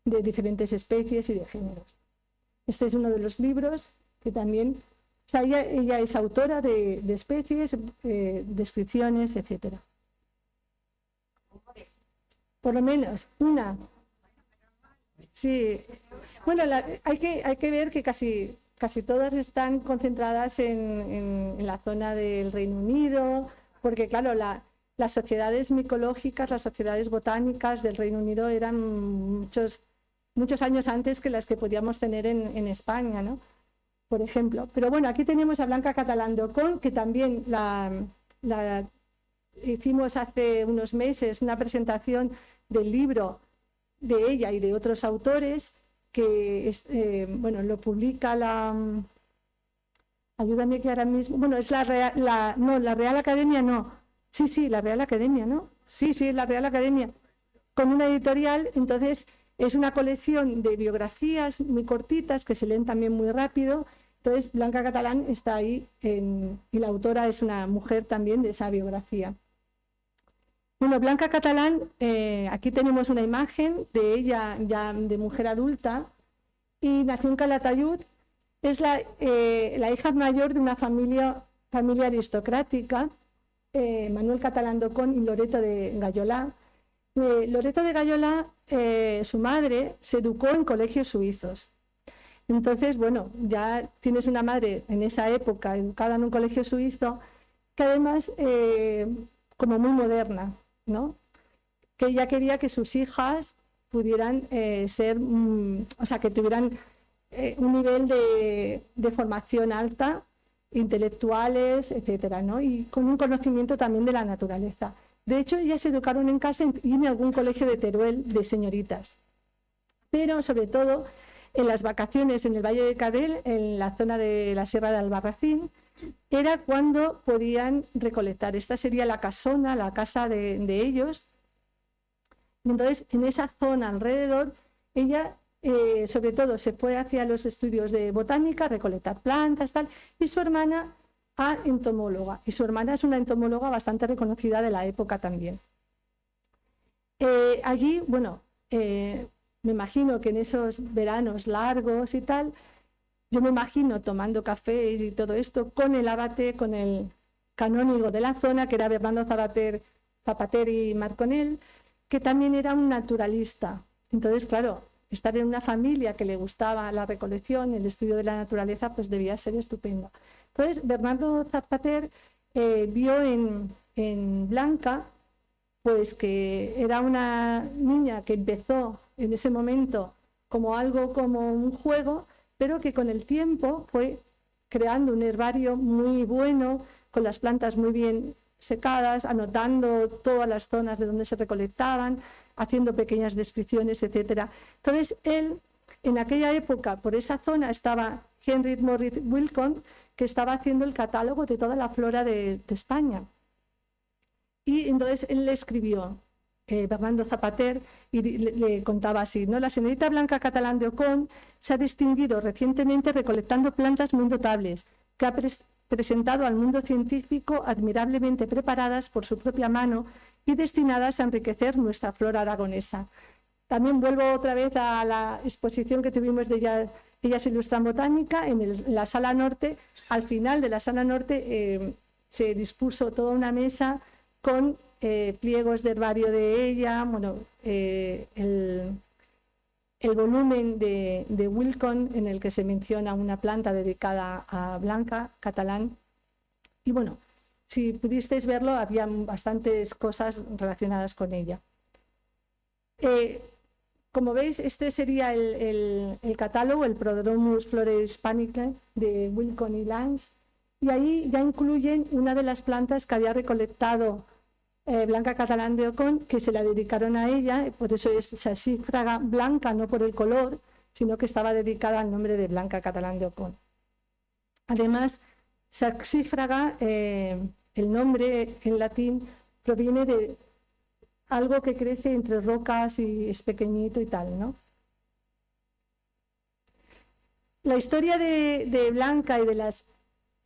Speaker 2: diferentes especies y de géneros. Este es uno de los libros que también O sea, ella es autora de especies, descripciones, etcétera. Por lo menos una. Sí. Bueno, hay que ver que casi todas están concentradas en la zona del Reino Unido, porque claro, las sociedades micológicas, las sociedades botánicas del Reino Unido eran muchos años antes que las que podíamos tener en España, ¿no? Por ejemplo. Pero bueno, aquí tenemos a Blanca Catalán de Ocón, que también la hicimos hace unos meses una presentación del libro de ella y de otros autores, que bueno, lo publica ayúdame que ahora mismo, bueno, es la Real Academia, no. Sí, la Real Academia, ¿no? Sí, es la Real Academia, con una editorial. Entonces es una colección de biografías muy cortitas que se leen también muy rápido. Entonces Blanca Catalán está ahí y la autora es una mujer también de esa biografía. Bueno, Blanca Catalán, aquí tenemos una imagen de ella ya de mujer adulta, y nació en Calatayud. Es la hija mayor de una familia aristocrática, Manuel Catalán de Ocón y Loreto de Gallolá. Loreto de Gallolá, su madre, se educó en colegios suizos. Entonces, bueno, ya tienes una madre en esa época educada en un colegio suizo, que además, como muy moderna, ¿no? Que ella quería que sus hijas pudieran ser, o sea, que tuvieran un nivel de formación alta, intelectuales, etcétera, ¿no? Y con un conocimiento también de la naturaleza. De hecho, ellas se educaron en casa y en algún colegio de Teruel de señoritas. Pero, sobre todo, en las vacaciones en el Valle de Cadel, en la zona de la Sierra de Albarracín, era cuando podían recolectar. Esta sería la casona, la casa de ellos. Y entonces, en esa zona alrededor, ella, sobre todo, se fue hacia los estudios de botánica, recolectar plantas, tal, y su hermana a entomóloga. Y su hermana es una entomóloga bastante reconocida de la época también. Allí, bueno, me imagino que en esos veranos largos y tal, yo me imagino tomando café y todo esto con el abate, con el canónigo de la zona, que era Bernardo Zapater y Marconell, que también era un naturalista. Entonces, claro, estar en una familia que le gustaba la recolección, el estudio de la naturaleza, pues debía ser estupendo. Entonces, Bernardo Zapater vio en Blanca, pues que era una niña que empezó en ese momento como algo, como un juego, pero que con el tiempo fue creando un herbario muy bueno, con las plantas muy bien secadas, anotando todas las zonas de donde se recolectaban, haciendo pequeñas descripciones, etc. Entonces, él, en aquella época, por esa zona estaba Henry Morris Wilcon, que estaba haciendo el catálogo de toda la flora de España. Y entonces él le escribió, Bernardo Zapater, y le contaba así, ¿no? La señorita Blanca Catalán de Ocón se ha distinguido recientemente recolectando plantas muy notables, que ha presentado al mundo científico admirablemente preparadas por su propia mano y destinadas a enriquecer nuestra flora aragonesa. También vuelvo otra vez a la exposición que tuvimos de Ellas Ilustran Botánica en la Sala Norte. Al final de la Sala Norte se dispuso toda una mesa con pliegos de herbario de ella, bueno, el volumen de Wilcon, en el que se menciona una planta dedicada a Blanca Catalán. Y bueno, si pudisteis verlo, había bastantes cosas relacionadas con ella. Como veis, este sería el catálogo, el Prodromus Florae Hispanicae de Wilcon y Lange, y ahí ya incluyen una de las plantas que había recolectado Blanca Catalán de Ocón, que se la dedicaron a ella, por eso es Saxifraga blanca, no por el color, sino que estaba dedicada al nombre de Blanca Catalán de Ocón. Además, Saxifraga, el nombre en latín, proviene de algo que crece entre rocas y es pequeñito y tal, ¿no? La historia de Blanca y de las...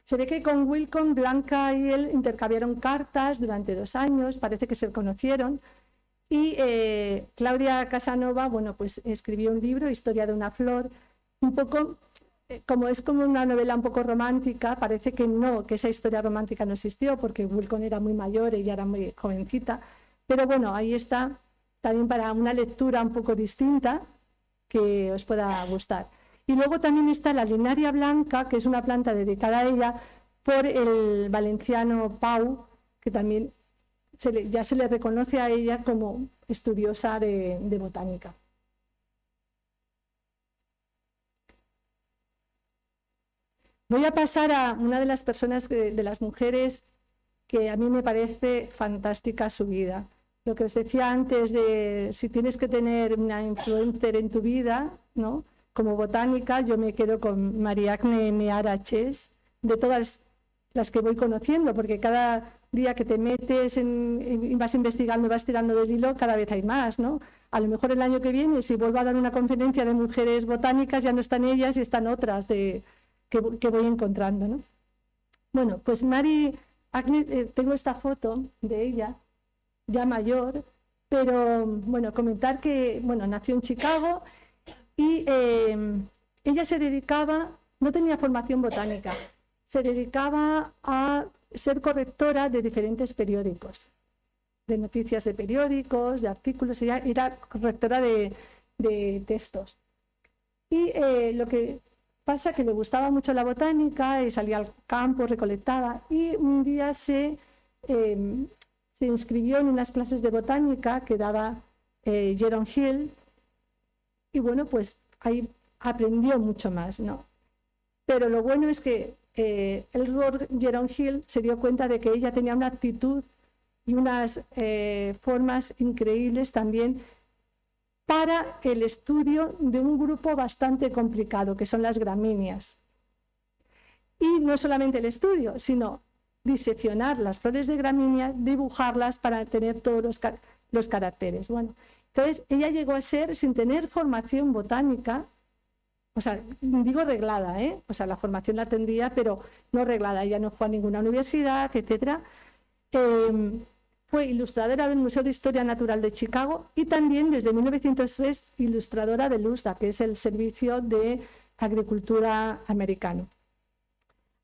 Speaker 2: Se ve que con Wilcon, Blanca y él intercambiaron cartas durante 2 años, parece que se conocieron, y Claudia Casanova, bueno, pues escribió un libro, Historia de una flor, un poco como es como una novela un poco romántica, parece que no, que esa historia romántica no existió, porque Wilcon era muy mayor, ella era muy jovencita. Pero bueno, ahí está también para una lectura un poco distinta que os pueda gustar. Y luego también está la linaria blanca, que es una planta dedicada a ella por el valenciano Pau, que también ya se le reconoce a ella como estudiosa de botánica. Voy a pasar a una de las personas, de las mujeres, que a mí me parece fantástica su vida. Lo que os decía antes de si tienes que tener una influencer en tu vida, ¿no? Como botánica, yo me quedo con Mariagne Meara-Ches, de todas las que voy conociendo, porque cada día que te metes y vas investigando, vas tirando del hilo, cada vez hay más, ¿no? A lo mejor el año que viene, si vuelvo a dar una conferencia de mujeres botánicas, ya no están ellas y están otras que voy encontrando, ¿no? Bueno, pues Mariagne, tengo esta foto de ella, ya mayor, pero bueno, comentar que, bueno, nació en Chicago y ella se dedicaba, no tenía formación botánica, se dedicaba a ser correctora de diferentes periódicos, de noticias de periódicos, de artículos. Ella era correctora de textos. Y lo que pasa que le gustaba mucho la botánica y salía al campo, recolectaba, y un día se inscribió en unas clases de botánica que daba Jerome Hill, y bueno, pues ahí aprendió mucho más, ¿no? Pero lo bueno es que el Lord Jerome Hill se dio cuenta de que ella tenía una actitud y unas formas increíbles también para el estudio de un grupo bastante complicado, que son las gramíneas. Y no solamente el estudio, sino diseccionar las flores de gramínea, dibujarlas para tener todos los caracteres. Bueno, entonces ella llegó a ser, sin tener formación botánica, o sea, digo reglada, o sea, la formación la tendría, pero no reglada. Ella no fue a ninguna universidad, etcétera. Fue ilustradora del Museo de Historia Natural de Chicago y también desde 1903 ilustradora del USDA, que es el Servicio de Agricultura americano.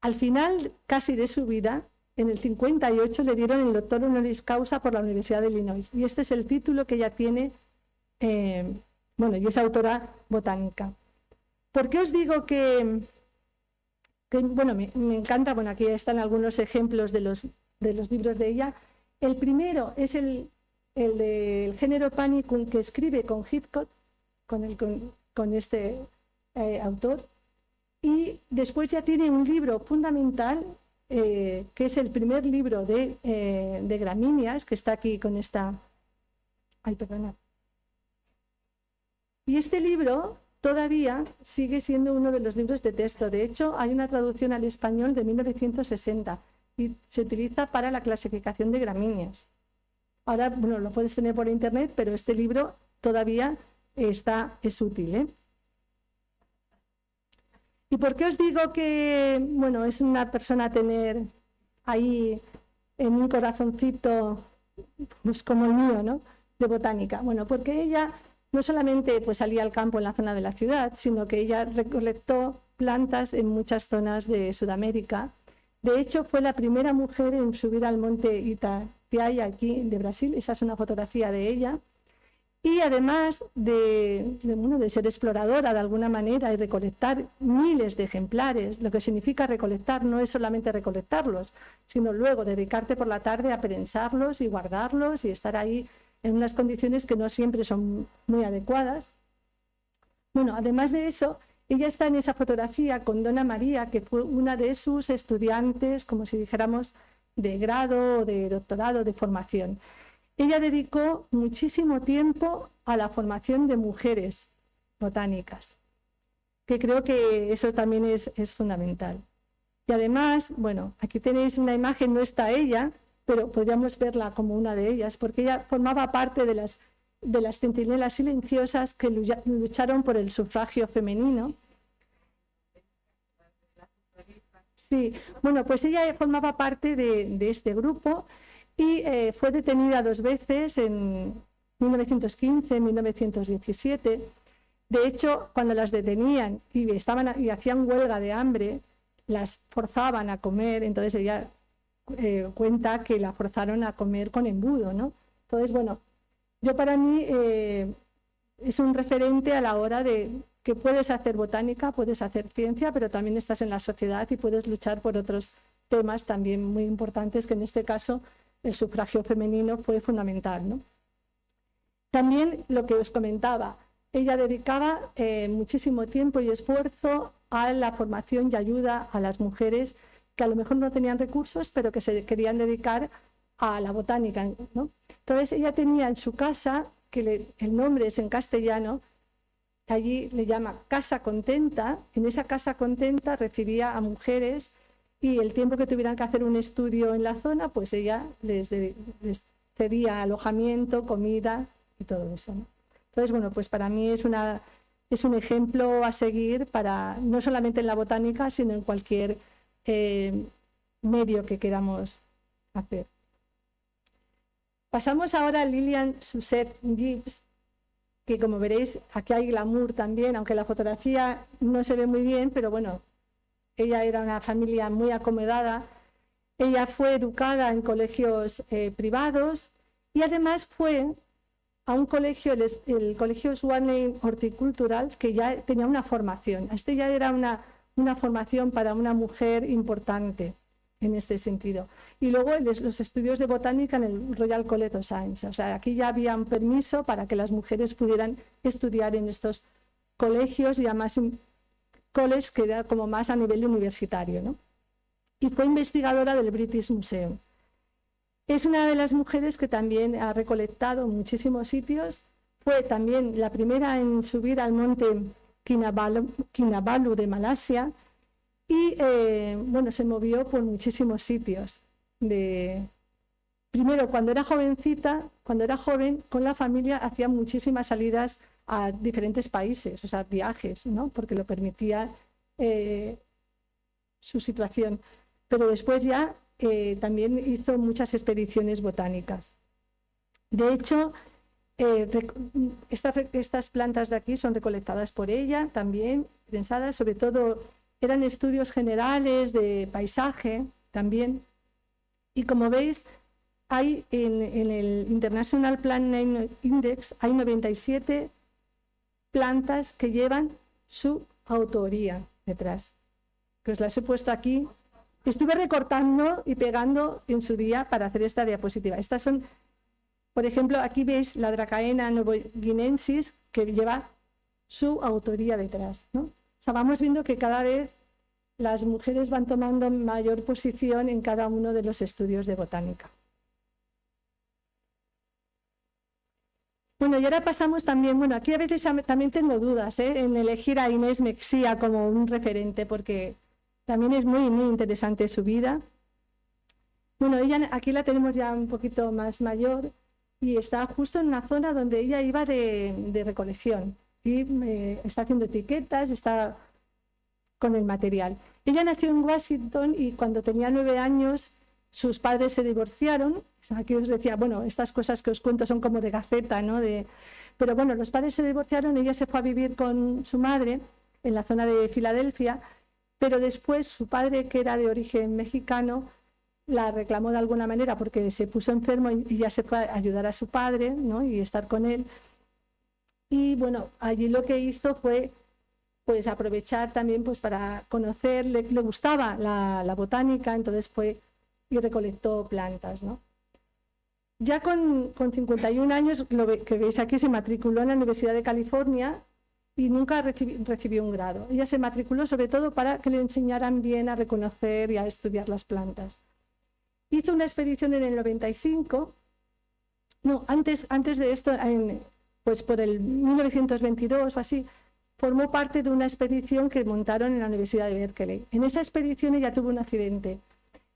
Speaker 2: Al final casi de su vida, en el 58, le dieron el doctor honoris causa por la Universidad de Illinois. Y este es el título que ella tiene, bueno, y es autora botánica. ¿Por qué os digo que bueno, me encanta? Bueno, aquí están algunos ejemplos de los libros de ella. El primero es el del género Panicum, que escribe con Hitchcock, con este autor. Y después ya tiene un libro fundamental, que es el primer libro de gramíneas, que está aquí con esta... Ay, perdona. Y este libro todavía sigue siendo uno de los libros de texto. De hecho, hay una traducción al español de 1960 y se utiliza para la clasificación de gramíneas. Ahora, bueno, lo puedes tener por internet, pero este libro todavía es útil, ¿Y por qué os digo que, bueno, es una persona a tener ahí en un corazoncito, pues como el mío, ¿no?, de botánica? Bueno, porque ella no solamente pues salía al campo en la zona de la ciudad, sino que ella recolectó plantas en muchas zonas de Sudamérica. De hecho, fue la primera mujer en subir al monte Itatiaia, aquí de Brasil. Esa es una fotografía de ella. Y además de ser exploradora de alguna manera y recolectar miles de ejemplares, lo que significa recolectar no es solamente recolectarlos, sino luego dedicarte por la tarde a prensarlos y guardarlos y estar ahí en unas condiciones que no siempre son muy adecuadas. Bueno, además de eso, ella está en esa fotografía con Dona María, que fue una de sus estudiantes, como si dijéramos, de grado, de doctorado, de formación. Ella dedicó muchísimo tiempo a la formación de mujeres botánicas, que creo que eso también es fundamental. Y además, bueno, aquí tenéis una imagen, no está ella, pero podríamos verla como una de ellas, porque ella formaba parte de las centinelas silenciosas que lucharon por el sufragio femenino. Sí, bueno, pues ella formaba parte de este grupo y fue detenida 2 veces, en 1915, en 1917, De hecho, cuando las detenían y hacían huelga de hambre, las forzaban a comer. Entonces ella cuenta que la forzaron a comer con embudo, ¿no? Entonces, bueno, yo para mí es un referente a la hora de que puedes hacer botánica, puedes hacer ciencia, pero también estás en la sociedad y puedes luchar por otros temas también muy importantes, que en este caso el sufragio femenino fue fundamental, ¿no? También lo que os comentaba, ella dedicaba muchísimo tiempo y esfuerzo a la formación y ayuda a las mujeres que a lo mejor no tenían recursos, pero que se querían dedicar a la botánica, ¿no? Entonces ella tenía en su casa, que el nombre es en castellano, allí le llama Casa Contenta. En esa Casa Contenta recibía a mujeres y el tiempo que tuvieran que hacer un estudio en la zona, pues ella les cedía alojamiento, comida y todo eso, ¿no? Entonces, bueno, pues para mí es un ejemplo a seguir para no solamente en la botánica, sino en cualquier medio que queramos hacer. Pasamos ahora a Lilian Suzette Gibbs, que como veréis, aquí hay glamour también, aunque la fotografía no se ve muy bien, pero bueno, ella era una familia muy acomodada. Ella fue educada en colegios privados y además fue a un colegio, el colegio Swaney Horticultural, que ya tenía una formación. Este ya era una formación para una mujer importante en este sentido. Y luego los estudios de botánica en el Royal College of Science. O sea, aquí ya había un permiso para que las mujeres pudieran estudiar en estos colegios, y además colegios que era como más a nivel universitario, ¿no? Y fue investigadora del British Museum. Es una de las mujeres que también ha recolectado en muchísimos sitios. Fue también la primera en subir al monte Kinabalu de Malasia y bueno, se movió por muchísimos sitios. Primero, cuando era jovencita, cuando era joven, con la familia hacía muchísimas salidas a diferentes países, o sea, viajes, ¿no? Porque lo permitía su situación. Pero después ya también hizo muchas expediciones botánicas. De hecho, estas plantas de aquí son recolectadas por ella también, pensadas, sobre todo eran estudios generales de paisaje también. Y como veis, hay en el International Plant Name Index hay 97 plantas que llevan su autoría detrás. Que os las he puesto aquí. Estuve recortando y pegando en su día para hacer esta diapositiva. Estas son, por ejemplo, aquí veis la Dracaena novoguinensis, que lleva su autoría detrás, ¿no? O sea, vamos viendo que cada vez las mujeres van tomando mayor posición en cada uno de los estudios de botánica. Bueno, y ahora pasamos también, bueno, aquí a veces también tengo dudas en elegir a Inés Mexía como un referente, porque también es muy, muy interesante su vida. Bueno, ella aquí la tenemos ya un poquito más mayor y está justo en una zona donde ella iba de recolección y está haciendo etiquetas, está con el material. Ella nació en Washington y cuando tenía 9 años sus padres se divorciaron. Aquí os decía, bueno, estas cosas que os cuento son como de gaceta, ¿no? Pero bueno, los padres se divorciaron, ella se fue a vivir con su madre en la zona de Filadelfia, pero después su padre, que era de origen mexicano, la reclamó de alguna manera porque se puso enfermo y ya se fue a ayudar a su padre, ¿no? Y estar con él. Y bueno, allí lo que hizo fue pues aprovechar también pues para conocer, le gustaba la botánica, entonces fue y recolectó plantas, ¿no? Ya con 51 años, lo que veis aquí, se matriculó en la Universidad de California y nunca recibió un grado. Ella se matriculó sobre todo para que le enseñaran bien a reconocer y a estudiar las plantas. Hizo una expedición en el 95, no, antes de esto, pues por el 1922 o así, formó parte de una expedición que montaron en la Universidad de Berkeley. En esa expedición ella tuvo un accidente.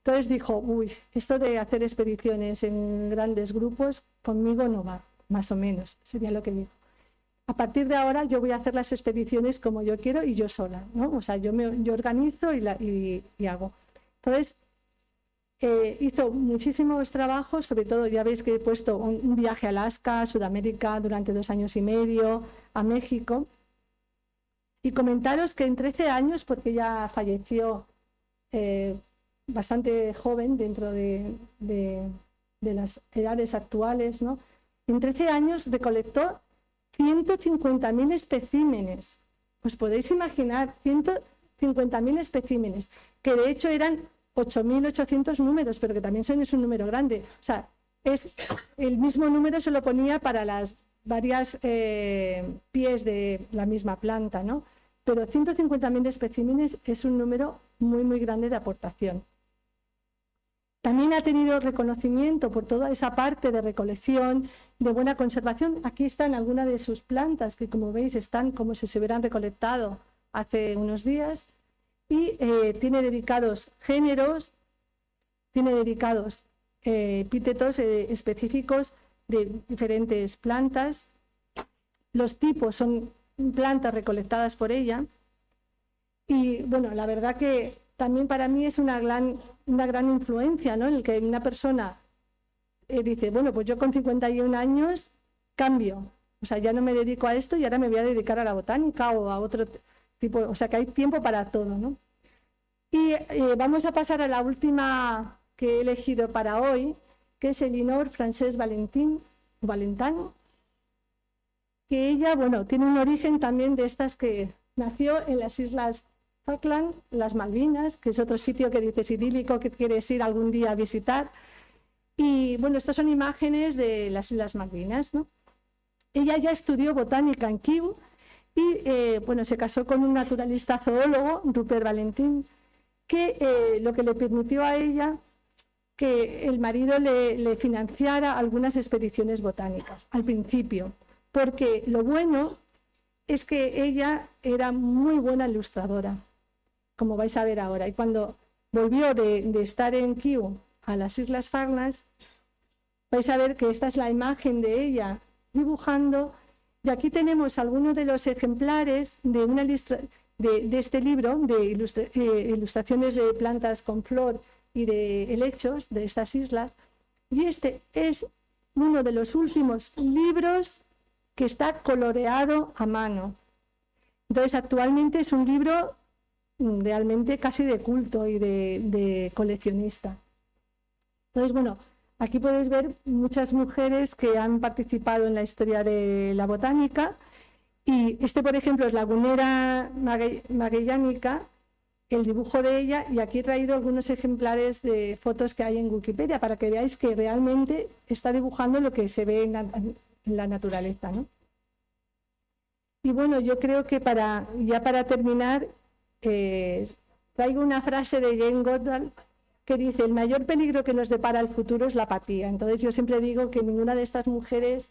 Speaker 2: Entonces dijo, uy, esto de hacer expediciones en grandes grupos, conmigo no va, más o menos, sería lo que dijo. A partir de ahora yo voy a hacer las expediciones como yo quiero y yo sola, ¿no? O sea, yo organizo y hago. Entonces, hizo muchísimos trabajos, sobre todo, ya veis que he puesto un viaje a Alaska, a Sudamérica durante 2 años y medio, a México. Y comentaros que en 13 años, porque ella falleció bastante joven dentro de las edades actuales, ¿no? En 13 años recolectó 150.000 especímenes. Os podéis imaginar, 150.000 especímenes, que de hecho eran 8.800 números, pero que también es un número grande. O sea, es el mismo número se lo ponía para las varias pies de la misma planta, ¿no? Pero 150.000 especímenes es un número muy, muy grande de aportación. También ha tenido reconocimiento por toda esa parte de recolección, de buena conservación. Aquí están algunas de sus plantas, que como veis están como si se hubieran recolectado hace unos días. Y tiene dedicados géneros, tiene dedicados epítetos específicos de diferentes plantas. Los tipos son plantas recolectadas por ella. Y bueno, la verdad que también para mí es una gran influencia, ¿no? En el que una persona dice, bueno, pues yo con 51 años cambio, o sea, ya no me dedico a esto y ahora me voy a dedicar a la botánica o a otro tipo, o sea, que hay tiempo para todo, ¿no? Y vamos a pasar a la última que he elegido para hoy, que es Elinor Frances Valentin, que ella, bueno, tiene un origen también de estas que nació en las Islas Falkland, las Malvinas, que es otro sitio que dices idílico que quieres ir algún día a visitar. Y bueno, estas son imágenes de las Islas Malvinas, ¿no? Ella ya estudió botánica en Kew y bueno, se casó con un naturalista zoólogo, Rupert Valentin, que lo que le permitió a ella que el marido le financiara algunas expediciones botánicas al principio, porque lo bueno es que ella era muy buena ilustradora, como vais a ver ahora. Y cuando volvió de estar en Kew a las Islas Farnas, vais a ver que esta es la imagen de ella dibujando. Y aquí tenemos algunos de los ejemplares de este libro de ilustraciones de plantas con flor y de helechos de estas islas. Y este es uno de los últimos libros que está coloreado a mano. Entonces, actualmente es un libro realmente casi de culto y de coleccionista. Entonces, bueno, aquí podéis ver muchas mujeres que han participado en la historia de la botánica. Y este, por ejemplo, es Lagunera Magellánica, el dibujo de ella, y aquí he traído algunos ejemplares de fotos que hay en Wikipedia para que veáis que realmente está dibujando lo que se ve en la naturaleza, ¿no? Y bueno, yo creo que para terminar, traigo una frase de Jane Goodall que dice: el mayor peligro que nos depara el futuro es la apatía. Entonces yo siempre digo que ninguna de estas mujeres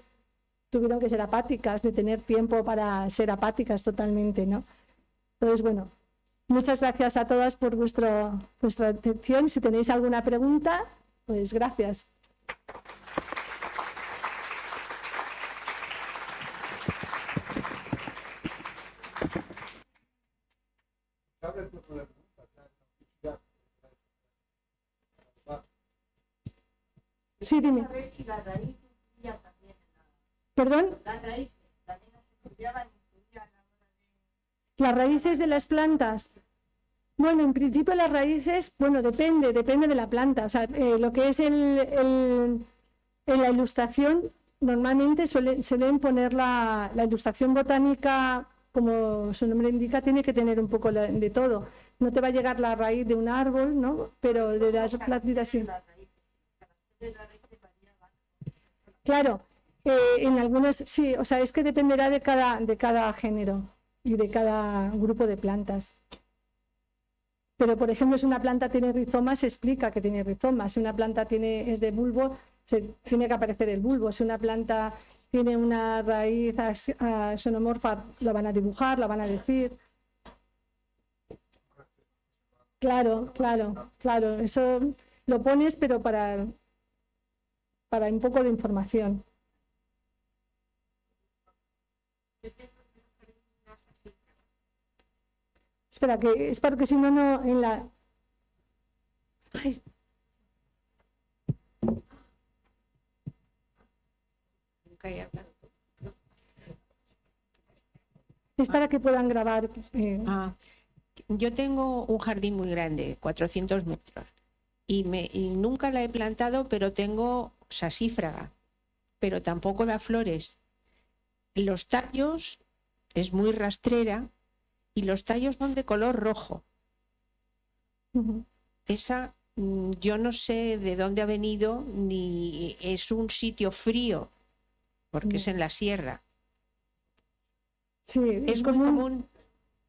Speaker 2: tuvieron que ser apáticas, de tener tiempo para ser apáticas totalmente, ¿no? Entonces, bueno, muchas gracias a todas por vuestra atención. Si tenéis alguna pregunta, pues gracias. Sí, dime. ¿Perdón? Las raíces de las plantas. Bueno, en principio las raíces, bueno, depende de la planta. O sea, lo que es en la ilustración, normalmente suelen poner la ilustración botánica, como su nombre indica, tiene que tener un poco de todo. No te va a llegar la raíz de un árbol, ¿no? Pero de las plantitas sí. Claro, en algunos sí, o sea, es que dependerá de cada género y de cada grupo de plantas. Pero, por ejemplo, si una planta tiene rizomas, se explica que tiene rizomas. Si una planta es de bulbo, tiene que aparecer el bulbo. Si una planta tiene una raíz axonomorfa, la van a dibujar, la van a decir. Claro, eso lo pones, pero para un poco de información. Espera, que es porque si no, no en la... Ay. Es para que puedan grabar.
Speaker 3: Yo tengo un jardín muy grande, 400 metros, y nunca la he plantado, pero tengo sasífraga, pero tampoco da flores. Los tallos es muy rastrera y los tallos son de color rojo. Esa yo no sé de dónde ha venido, ni es un sitio frío, porque es en la sierra.
Speaker 2: Sí,
Speaker 3: es muy común.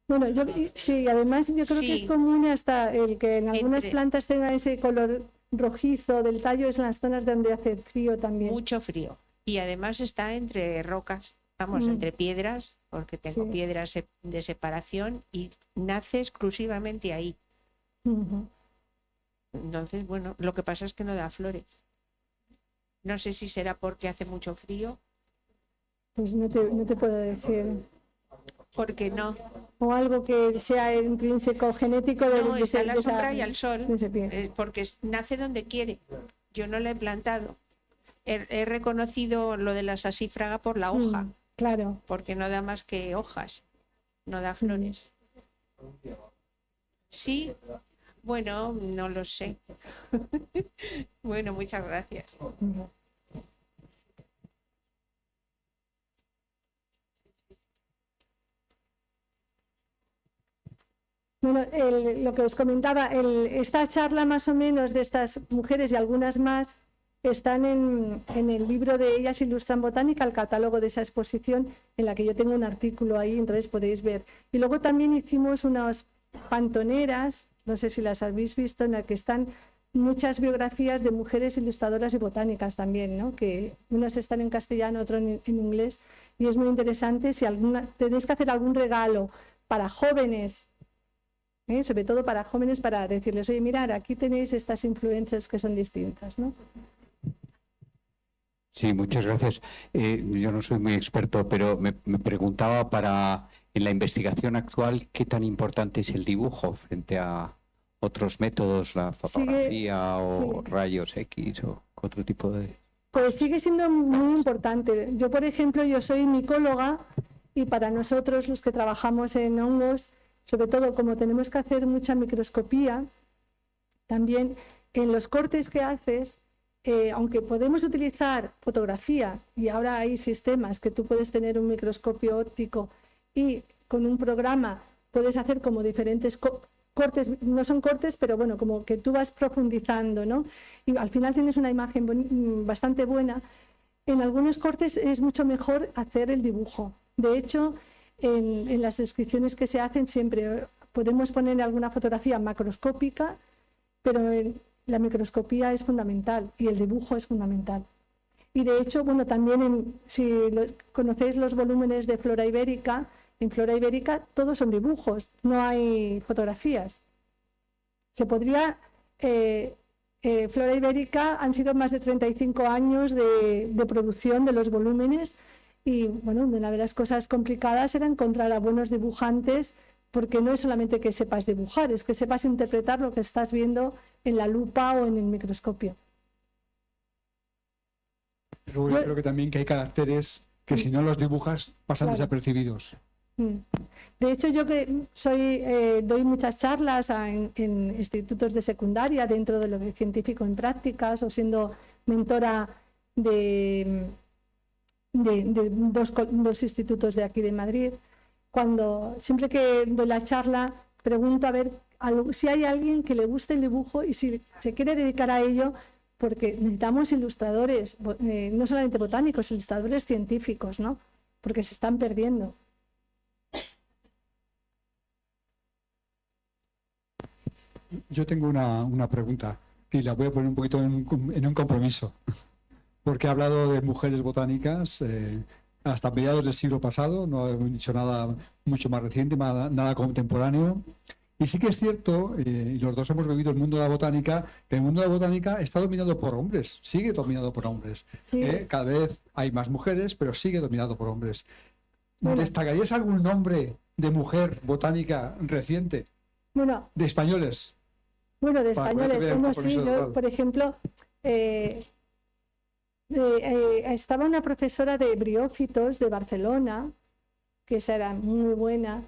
Speaker 2: Bueno, sí, además yo creo que es común hasta el que en algunas plantas tenga ese color rojizo del tallo, es en las zonas donde hace frío también.
Speaker 3: Mucho frío. Y además está entre rocas, vamos, entre piedras, porque tengo piedras de separación y nace exclusivamente ahí. Entonces, bueno, lo que pasa es que no da flores. No sé si será porque hace mucho frío.
Speaker 2: Pues no te puedo decir.
Speaker 3: ¿Por qué no?
Speaker 2: O algo que sea intrínseco genético
Speaker 3: no, está a la sombra y al sol, porque nace donde quiere. Yo no la he plantado. He reconocido lo de la sasífraga por la hoja.
Speaker 2: Claro.
Speaker 3: Porque no da más que hojas, no da flores. Sí, bueno, no lo sé. Bueno, muchas gracias.
Speaker 2: Bueno, lo que os comentaba, esta charla más o menos de estas mujeres y algunas más están en el libro de Ellas Ilustran Botánica, el catálogo de esa exposición, en la que yo tengo un artículo ahí, entonces podéis ver. Y luego también hicimos unas pantoneras, no sé si las habéis visto, en la que están muchas biografías de mujeres ilustradoras y botánicas también, ¿no? Que unas están en castellano, otras en inglés, y es muy interesante. Si tenéis que hacer algún regalo para jóvenes, sobre todo para jóvenes, para decirles, oye, mirad, aquí tenéis estas influencias que son distintas, ¿no?
Speaker 4: Sí, muchas gracias. Yo no soy muy experto, pero me preguntaba en la investigación actual, ¿qué tan importante es el dibujo frente a otros métodos, la fotografía rayos X o otro tipo de...?
Speaker 2: Pues sigue siendo muy importante. Yo, por ejemplo, yo soy micóloga y para nosotros, los que trabajamos en hongos, sobre todo como tenemos que hacer mucha microscopía, también en los cortes que haces, aunque podemos utilizar fotografía y ahora hay sistemas que tú puedes tener un microscopio óptico y con un programa puedes hacer como diferentes cortes, no son cortes, pero bueno, como que tú vas profundizando, ¿no? Y al final tienes una imagen bastante buena. En algunos cortes es mucho mejor hacer el dibujo. De hecho, en las descripciones que se hacen siempre podemos poner alguna fotografía macroscópica, pero la microscopía es fundamental y el dibujo es fundamental. Y de hecho, bueno, también si conocéis los volúmenes de Flora Ibérica, en Flora Ibérica todos son dibujos, no hay fotografías. Se podría... Flora Ibérica han sido más de 35 años de producción de los volúmenes y, bueno, una de las cosas complicadas era encontrar a buenos dibujantes, porque no es solamente que sepas dibujar, es que sepas interpretar lo que estás viendo en la lupa o en el microscopio.
Speaker 1: Pero yo creo que también que hay caracteres que si no los dibujas pasan desapercibidos.
Speaker 2: De hecho, yo que doy muchas charlas en institutos de secundaria dentro de lo de científico en prácticas o siendo mentora de dos institutos de aquí de Madrid. Siempre que doy la charla pregunto a ver si hay alguien que le guste el dibujo y si se quiere dedicar a ello, porque necesitamos ilustradores, no solamente botánicos, ilustradores científicos, ¿no? Porque se están perdiendo.
Speaker 1: Yo tengo una pregunta y la voy a poner un poquito en un compromiso, porque he hablado de mujeres botánicas hasta mediados del siglo pasado, no he dicho nada mucho más reciente, nada contemporáneo. Y sí que es cierto, y los dos hemos vivido el mundo de la botánica, que el mundo de la botánica está dominado por hombres, sigue dominado por hombres. Sí. Cada vez hay más mujeres, pero sigue dominado por hombres. Bueno. ¿Destacarías algún nombre de mujer botánica reciente?
Speaker 2: Bueno,
Speaker 1: de españoles.
Speaker 2: Bueno, de españoles, uno sí, yo, por ejemplo, estaba una profesora de briófitos de Barcelona, que esa era muy buena.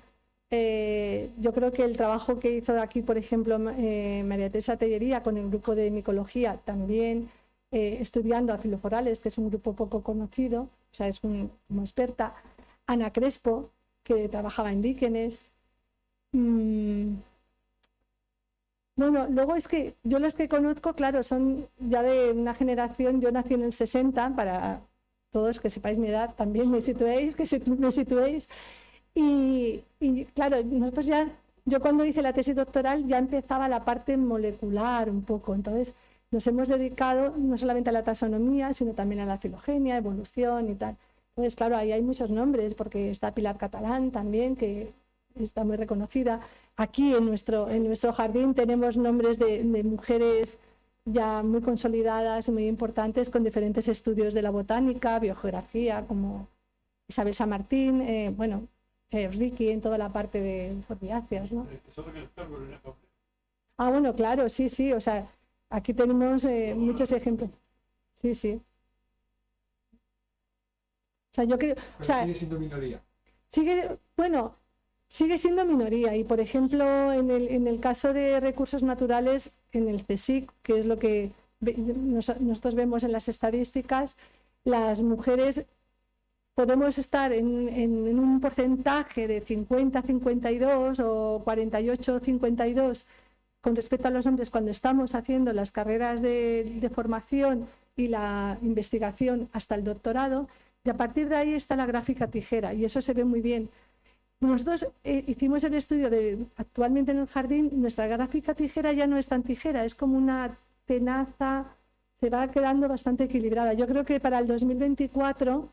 Speaker 2: Yo creo que el trabajo que hizo aquí, por ejemplo, María Teresa Tellería con el grupo de micología también, estudiando a filoforales, que es un grupo poco conocido, o sea, es como experta. Ana Crespo, que trabajaba en líquenes. Bueno, luego es que yo los que conozco, claro, son ya de una generación, yo nací en el 60, para todos que sepáis mi edad, también me situéis, me situéis. Y claro, nosotros ya, yo cuando hice la tesis doctoral ya empezaba la parte molecular un poco, entonces nos hemos dedicado no solamente a la taxonomía, sino también a la filogenia, evolución y tal. Entonces, claro, ahí hay muchos nombres, porque está Pilar Catalán también, que está muy reconocida. Aquí en nuestro jardín tenemos nombres de mujeres ya muy consolidadas y muy importantes con diferentes estudios de la botánica, biogeografía, como Isabel San Martín, Ricky en toda la parte de formidáceas, ¿no? Ah, bueno, claro, sí, o sea, aquí tenemos muchos ejemplos. Sí. O sea, sigue siendo minoría. Sigue siendo minoría y, por ejemplo, en el caso de recursos naturales, en el CSIC, que es lo que nosotros vemos en las estadísticas, las mujeres podemos estar en un porcentaje de 50-52 o 48-52 con respecto a los hombres cuando estamos haciendo las carreras de formación y la investigación hasta el doctorado, y a partir de ahí está la gráfica tijera, y eso se ve muy bien. Nosotros hicimos el estudio actualmente en el jardín, nuestra gráfica tijera ya no es tan tijera, es como una tenaza, se va quedando bastante equilibrada. Yo creo que para el 2024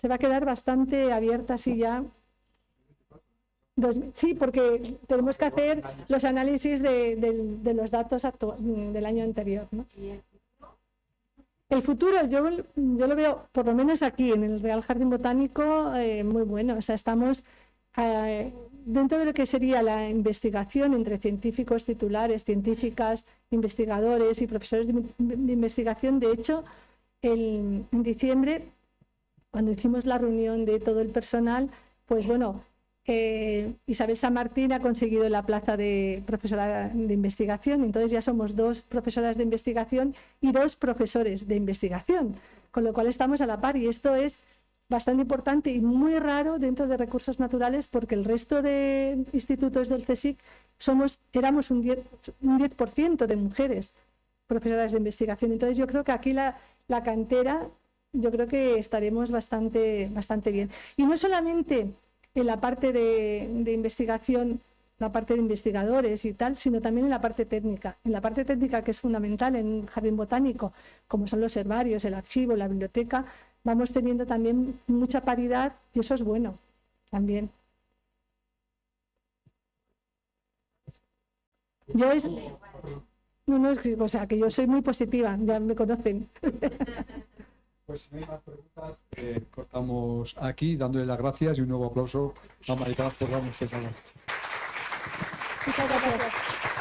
Speaker 2: se va a quedar bastante abierta así ya. Sí, porque tenemos que hacer los análisis de los datos del año anterior, ¿no? El futuro yo lo veo, por lo menos aquí en el Real Jardín Botánico, muy bueno. O sea, estamos dentro de lo que sería la investigación entre científicos titulares, científicas, investigadores y profesores de investigación. De hecho, en diciembre, cuando hicimos la reunión de todo el personal, pues bueno, Isabel San Martín ha conseguido la plaza de profesora de investigación, entonces ya somos 2 profesoras de investigación y 2 profesores de investigación, con lo cual estamos a la par, y esto es bastante importante y muy raro dentro de recursos naturales, porque el resto de institutos del CSIC éramos un 10% de mujeres profesoras de investigación. Entonces yo creo que aquí la cantera, yo creo que estaremos bastante bien. Y no solamente en la parte de investigación, la parte de investigadores y tal, sino también en la parte técnica. En la parte técnica, que es fundamental en un jardín botánico, como son los herbarios, el archivo, la biblioteca, vamos teniendo también mucha paridad, y eso es bueno también. O sea, que yo soy muy positiva, ya me conocen.
Speaker 1: Pues si no hay más preguntas, cortamos aquí dándole las gracias y un nuevo aplauso a María por darnos este salón.
Speaker 2: Muchas gracias.